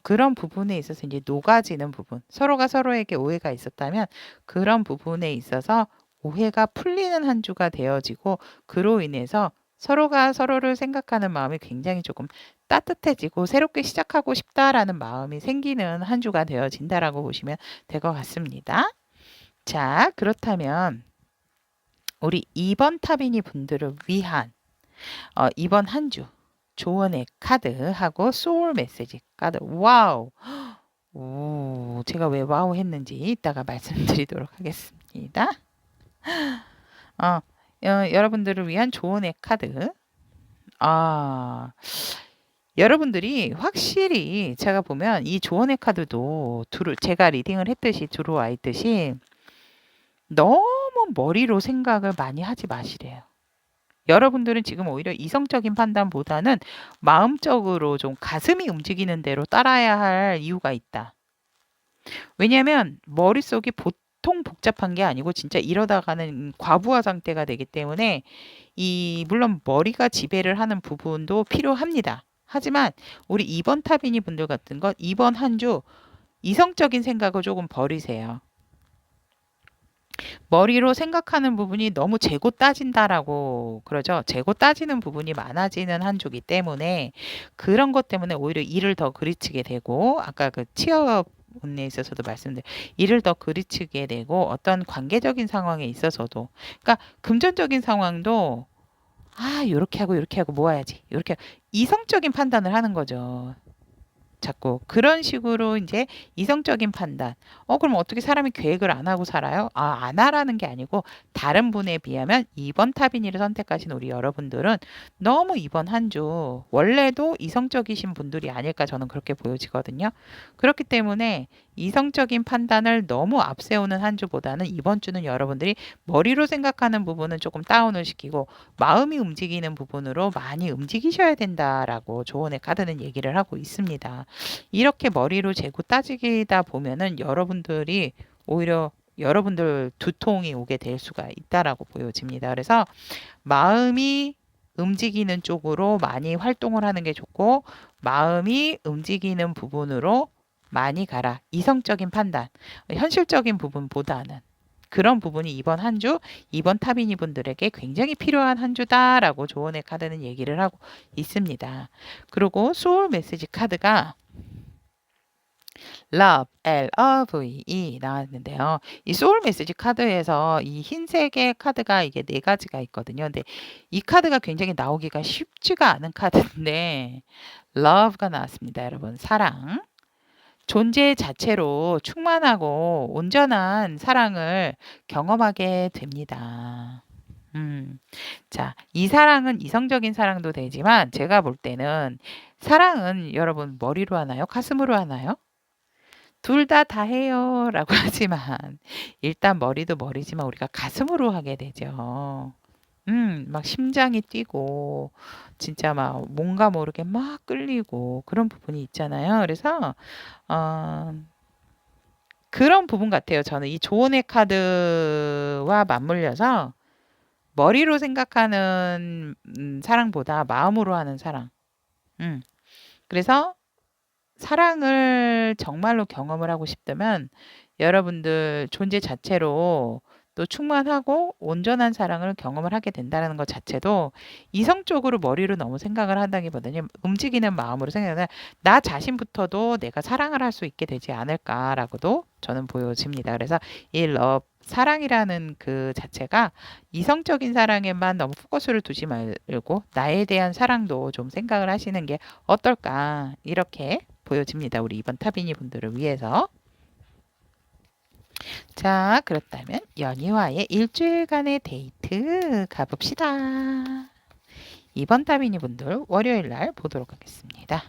그런 부분에 있어서 이제 녹아지는 부분, 서로가 서로에게 오해가 있었다면 그런 부분에 있어서 오해가 풀리는 한 주가 되어지고, 그로 인해서 서로가 서로를 생각하는 마음이 굉장히 조금 따뜻해지고 새롭게 시작하고 싶다라는 마음이 생기는 한 주가 되어진다라고 보시면 될 것 같습니다. 자, 그렇다면 우리 2번 타비니 분들을 위한 이번 한 주 조언의 카드하고 소울 메시지 카드. 와우. 제가 왜 와우 했는지 이따가 말씀드리도록 하겠습니다. 어, 여러분들을 위한 조언의 카드. 아, 여러분들이 확실히 제가 보면 이 조언의 카드도 제가 리딩을 했듯이 들어와 있듯이 너무 머리로 생각을 많이 하지 마시래요. 여러분들은 지금 오히려 이성적인 판단보다는 마음적으로 좀 가슴이 움직이는 대로 따라야 할 이유가 있다. 왜냐하면 머릿속이 보통 복잡한 게 아니고 진짜 이러다가는 과부하 상태가 되기 때문에 물론 머리가 지배를 하는 부분도 필요합니다. 하지만 우리 2번 타비니 분들 같은 건 이번 한 주 이성적인 생각을 조금 버리세요. 머리로 생각하는 부분이 너무 재고 따진다라고 그러죠. 재고 따지는 부분이 많아지는 한 주기 때문에 그런 것 때문에 오히려 일을 더 그르치게 되고 아까 그 취업 운에 있어서도 말씀드린 일을 더 그르치게 되고 어떤 관계적인 상황에 있어서도 그러니까 금전적인 상황도 요렇게 하고 요렇게 하고 모아야지. 요렇게 이성적인 판단을 하는 거죠. 자꾸 그런 식으로 이제 이성적인 판단. 그럼 어떻게 사람이 계획을 안 하고 살아요? 안 하라는 게 아니고 다른 분에 비하면 이번 타비니를 선택하신 우리 여러분들은 너무 이번 한 주 원래도 이성적이신 분들이 아닐까 저는 그렇게 보여지거든요. 그렇기 때문에 이성적인 판단을 너무 앞세우는 한 주보다는 이번 주는 여러분들이 머리로 생각하는 부분은 조금 다운을 시키고 마음이 움직이는 부분으로 많이 움직이셔야 된다라고 조언의 카드는 얘기를 하고 있습니다. 이렇게 머리로 재고 따지다 보면은 여러분들이 오히려 여러분들 두통이 오게 될 수가 있다라고 보여집니다. 그래서 마음이 움직이는 쪽으로 많이 활동을 하는 게 좋고 마음이 움직이는 부분으로 많이 가라. 이성적인 판단, 현실적인 부분보다는 그런 부분이 이번 한 주, 이번 타비니 분들에게 굉장히 필요한 한 주다라고 조언의 카드는 얘기를 하고 있습니다. 그리고 소울 메시지 카드가 Love, L-O-V-E 나왔는데요. 이 소울 메시지 카드에서 이 흰색의 카드가 이게 네 가지가 있거든요. 근데 이 카드가 굉장히 나오기가 쉽지가 않은 카드인데 Love가 나왔습니다, 여러분. 사랑. 존재 자체로 충만하고 온전한 사랑을 경험하게 됩니다. 자, 이 사랑은 이성적인 사랑도 되지만 제가 볼 때는 사랑은 여러분 머리로 하나요? 가슴으로 하나요? 둘 다 해요라고 하지만 일단 머리도 머리지만 우리가 가슴으로 하게 되죠. 막 심장이 뛰고 진짜 막 뭔가 모르게 막 끌리고 그런 부분이 있잖아요. 그래서 어, 그런 부분 같아요. 저는 이 조언의 카드와 맞물려서 머리로 생각하는 사랑보다 마음으로 하는 사랑. 음. 그래서 사랑을 정말로 경험을 하고 싶다면 여러분들 존재 자체로 또 충만하고 온전한 사랑을 경험을 하게 된다는 것 자체도 이성적으로 머리로 너무 생각을 한다기보다는 움직이는 마음으로 생각하면 나 자신부터도 내가 사랑을 할 수 있게 되지 않을까라고도 저는 보여집니다. 그래서 이 러브 사랑이라는 그 자체가 이성적인 사랑에만 너무 포커스를 두지 말고 나에 대한 사랑도 좀 생각을 하시는 게 어떨까 이렇게 보여집니다. 우리 이번 타비니 분들을 위해서. 자, 그렇다면 연희와의 일주일간의 데이트 가봅시다. 이번 타비니 분들 월요일 날 보도록 하겠습니다.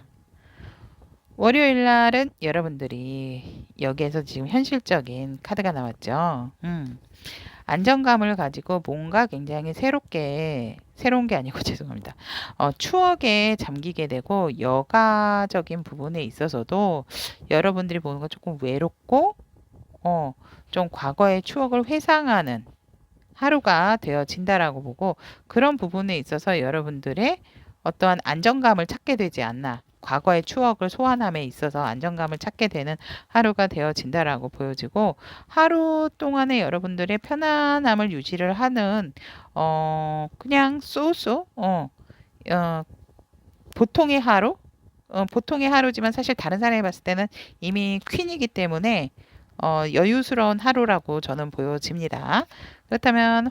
월요일 날은 여러분들이 여기에서 지금 현실적인 카드가 나왔죠. 안정감을 가지고 뭔가 굉장히 새로운 게 아니고 죄송합니다. 추억에 잠기게 되고 여가적인 부분에 있어서도 여러분들이 보는 건 조금 외롭고 좀 과거의 추억을 회상하는 하루가 되어진다라고 보고 그런 부분에 있어서 여러분들의 어떠한 안정감을 찾게 되지 않나. 과거의 추억을 소환함에 있어서 안정감을 찾게 되는 하루가 되어진다라고 보여지고 하루 동안에 여러분들의 편안함을 유지를 하는 그냥 쏘쏘 보통의 하루 보통의 하루지만 사실 다른 사람이 봤을 때는 이미 퀸이기 때문에 여유스러운 하루라고 저는 보여집니다. 그렇다면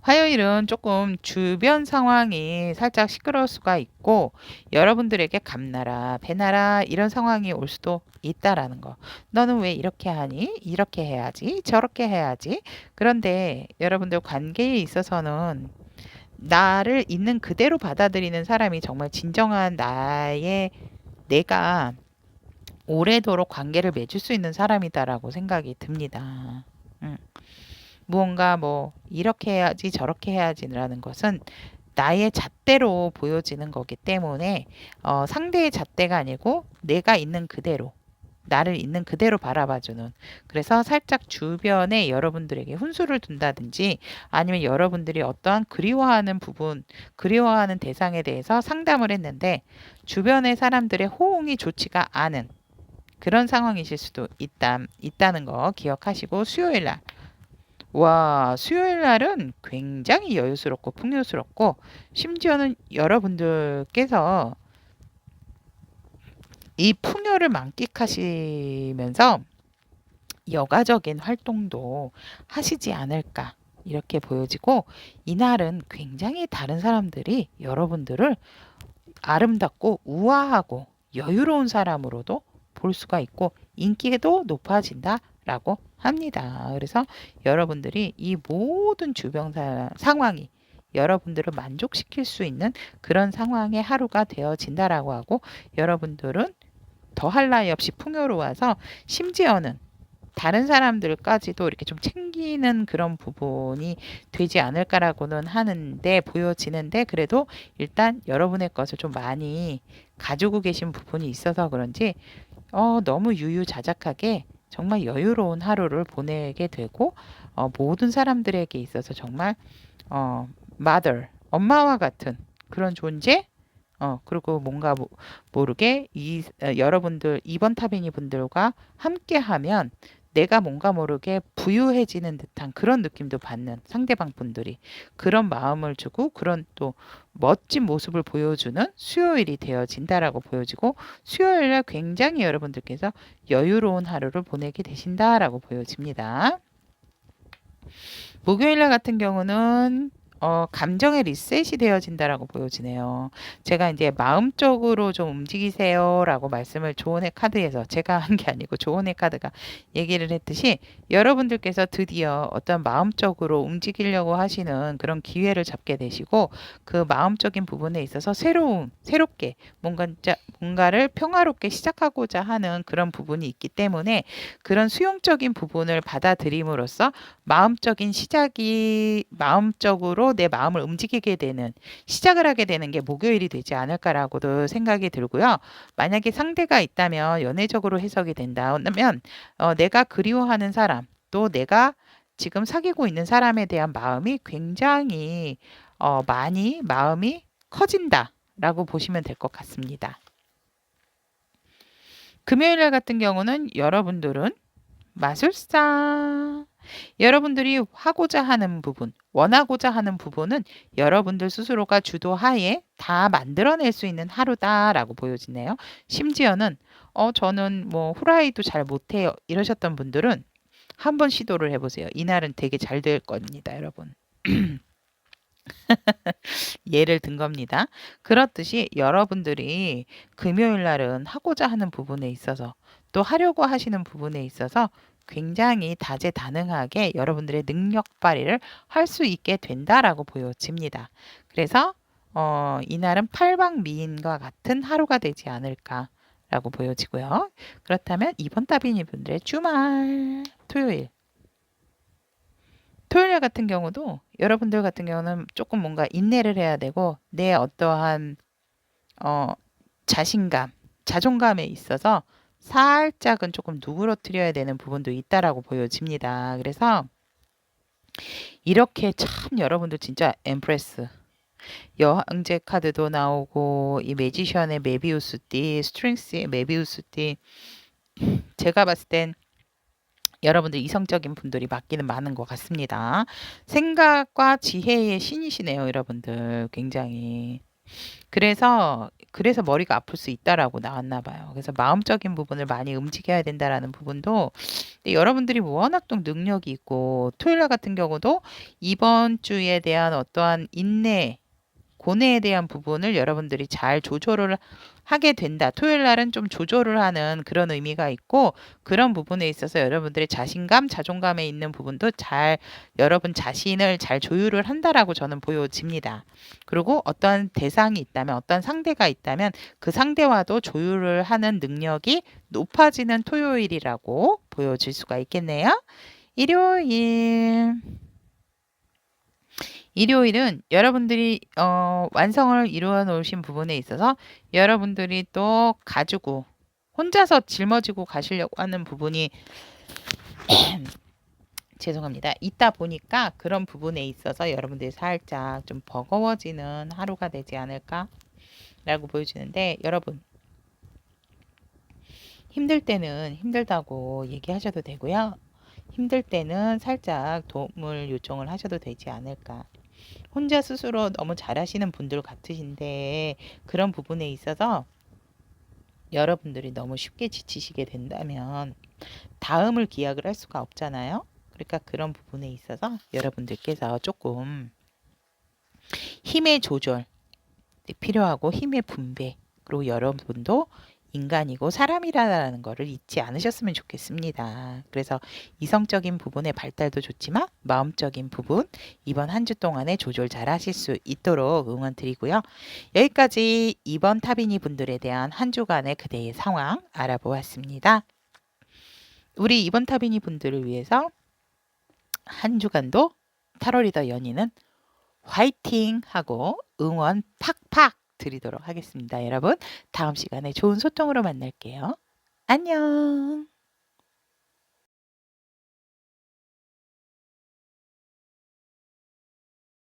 화요일은 조금 주변 상황이 살짝 시끄러울 수가 있고 여러분들에게 감나라, 배나라 이런 상황이 올 수도 있다라는 거. 너는 왜 이렇게 하니? 이렇게 해야지. 저렇게 해야지. 그런데 여러분들 관계에 있어서는 나를 있는 그대로 받아들이는 사람이 정말 진정한 나의 내가 오래도록 관계를 맺을 수 있는 사람이다라고 생각이 듭니다. 무언가 뭐 이렇게 해야지 저렇게 해야지라는 것은 나의 잣대로 보여지는 거기 때문에 상대의 잣대가 아니고 내가 있는 그대로 나를 있는 그대로 바라봐주는 그래서 살짝 주변에 여러분들에게 훈수를 둔다든지 아니면 여러분들이 어떠한 그리워하는 부분 그리워하는 대상에 대해서 상담을 했는데 주변의 사람들의 호응이 좋지가 않은 그런 상황이실 수도 있다는 거 기억하시고 수요일 날 수요일 날은 굉장히 여유스럽고 풍요스럽고 심지어는 여러분들께서 이 풍요를 만끽하시면서 여가적인 활동도 하시지 않을까 이렇게 보여지고 이날은 굉장히 다른 사람들이 여러분들을 아름답고 우아하고 여유로운 사람으로도 볼 수가 있고 인기도 높아진다라고 합니다. 그래서 여러분들이 이 모든 주변 상황이 여러분들을 만족시킬 수 있는 그런 상황의 하루가 되어진다라고 하고 여러분들은 더할 나위 없이 풍요로워서 심지어는 다른 사람들까지도 이렇게 좀 챙기는 그런 부분이 되지 않을까라고는 하는데 보여지는데 그래도 일단 여러분의 것을 좀 많이 가지고 계신 부분이 있어서 그런지 너무 유유자적하게 정말 여유로운 하루를 보내게 되고 모든 사람들에게 있어서 정말 mother 엄마와 같은 그런 존재 그리고 뭔가 모르게 여러분들 이번 타비니 분들과 함께 하면 내가 뭔가 모르게 부유해지는 듯한 그런 느낌도 받는 상대방 분들이 그런 마음을 주고 그런 또 멋진 모습을 보여주는 수요일이 되어진다라고 보여지고 수요일날 굉장히 여러분들께서 여유로운 하루를 보내게 되신다라고 보여집니다. 목요일날 같은 경우는 감정의 리셋이 되어진다라고 보여지네요. 제가 이제 마음적으로 좀 움직이세요라고 말씀을 조언의 카드에서 제가 한 게 아니고 조언의 카드가 얘기를 했듯이 여러분들께서 드디어 어떤 마음적으로 움직이려고 하시는 그런 기회를 잡게 되시고 그 마음적인 부분에 있어서 새롭게 뭔가를 평화롭게 시작하고자 하는 그런 부분이 있기 때문에 그런 수용적인 부분을 받아들임으로써 마음적으로 내 마음을 움직이게 되는 시작을 하게 되는 게 목요일이 되지 않을까라고도 생각이 들고요. 만약에 상대가 있다면 연애적으로 해석이 된다면 내가 그리워하는 사람 또 내가 지금 사귀고 있는 사람에 대한 마음이 굉장히 많이 마음이 커진다라고 보시면 될 것 같습니다. 금요일 날 같은 경우는 여러분들은 마술사 여러분들이 하고자 하는 부분, 원하고자 하는 부분은 여러분들 스스로가 주도하에 다 만들어낼 수 있는 하루다라고 보여지네요. 심지어는 저는 뭐 후라이도 잘 못해요 이러셨던 분들은 한번 시도를 해보세요. 이날은 되게 잘 될 겁니다, 여러분. 예를 든 겁니다. 그렇듯이 여러분들이 금요일 날은 하고자 하는 부분에 있어서 또 하려고 하시는 부분에 있어서 굉장히 다재다능하게 여러분들의 능력 발휘를 할 수 있게 된다라고 보여집니다. 그래서 이날은 팔방미인과 같은 하루가 되지 않을까라고 보여지고요. 그렇다면 이번 따비니 분들의 주말 토요일 같은 경우도 여러분들 같은 경우는 조금 뭔가 인내를 해야 되고 내 어떠한 자신감, 자존감에 있어서 살짝은 조금 누그러뜨려야 되는 부분도 있다라고 보여집니다. 그래서 이렇게 참 여러분들 진짜 엠프레스 여왕제 카드도 나오고 이 매지션의 메비우스띠, 스트링스의 메비우스띠 제가 봤을 땐 여러분들 이성적인 분들이 맞기는 많은 것 같습니다. 생각과 지혜의 신이시네요, 여러분들. 굉장히. 그래서 머리가 아플 수 있다라고 나왔나 봐요. 그래서 마음적인 부분을 많이 움직여야 된다라는 부분도 근데 여러분들이 워낙 또 능력이 있고 토요일 날 같은 경우도 이번 주에 대한 어떠한 인내, 고뇌에 대한 부분을 여러분들이 잘 조절을 하게 된다. 토요일 날은 좀 조절을 하는 그런 의미가 있고 그런 부분에 있어서 여러분들의 자신감, 자존감에 있는 부분도 잘 여러분 자신을 잘 조율을 한다라고 저는 보여집니다. 그리고 어떤 대상이 있다면 어떤 상대가 있다면 그 상대와도 조율을 하는 능력이 높아지는 토요일이라고 보여질 수가 있겠네요. 일요일. 일요일은 여러분들이 완성을 이루어 놓으신 부분에 있어서 여러분들이 또 가지고 혼자서 짊어지고 가시려고 하는 부분이 죄송합니다. 있다 보니까 그런 부분에 있어서 여러분들이 살짝 좀 버거워지는 하루가 되지 않을까라고 보여지는데 여러분 힘들 때는 힘들다고 얘기하셔도 되고요. 힘들 때는 살짝 도움을 요청을 하셔도 되지 않을까. 혼자 스스로 너무 잘하시는 분들 같으신데 그런 부분에 있어서 여러분들이 너무 쉽게 지치시게 된다면 다음을 기약을 할 수가 없잖아요. 그러니까 그런 부분에 있어서 여러분들께서 조금 힘의 조절 필요하고 힘의 분배 그리고 여러분도 인간이고 사람이라는 것을 잊지 않으셨으면 좋겠습니다. 그래서 이성적인 부분의 발달도 좋지만 마음적인 부분 이번 한 주 동안에 조절 잘 하실 수 있도록 응원 드리고요. 여기까지 이번 타비니 분들에 대한 한 주간의 그대의 상황 알아보았습니다. 우리 이번 타비니 분들을 위해서 한 주간도 타로 리더 연희는 화이팅 하고 응원 팍팍 드리도록 하겠습니다. 여러분 다음 시간에 좋은 소통으로 만날게요. 안녕.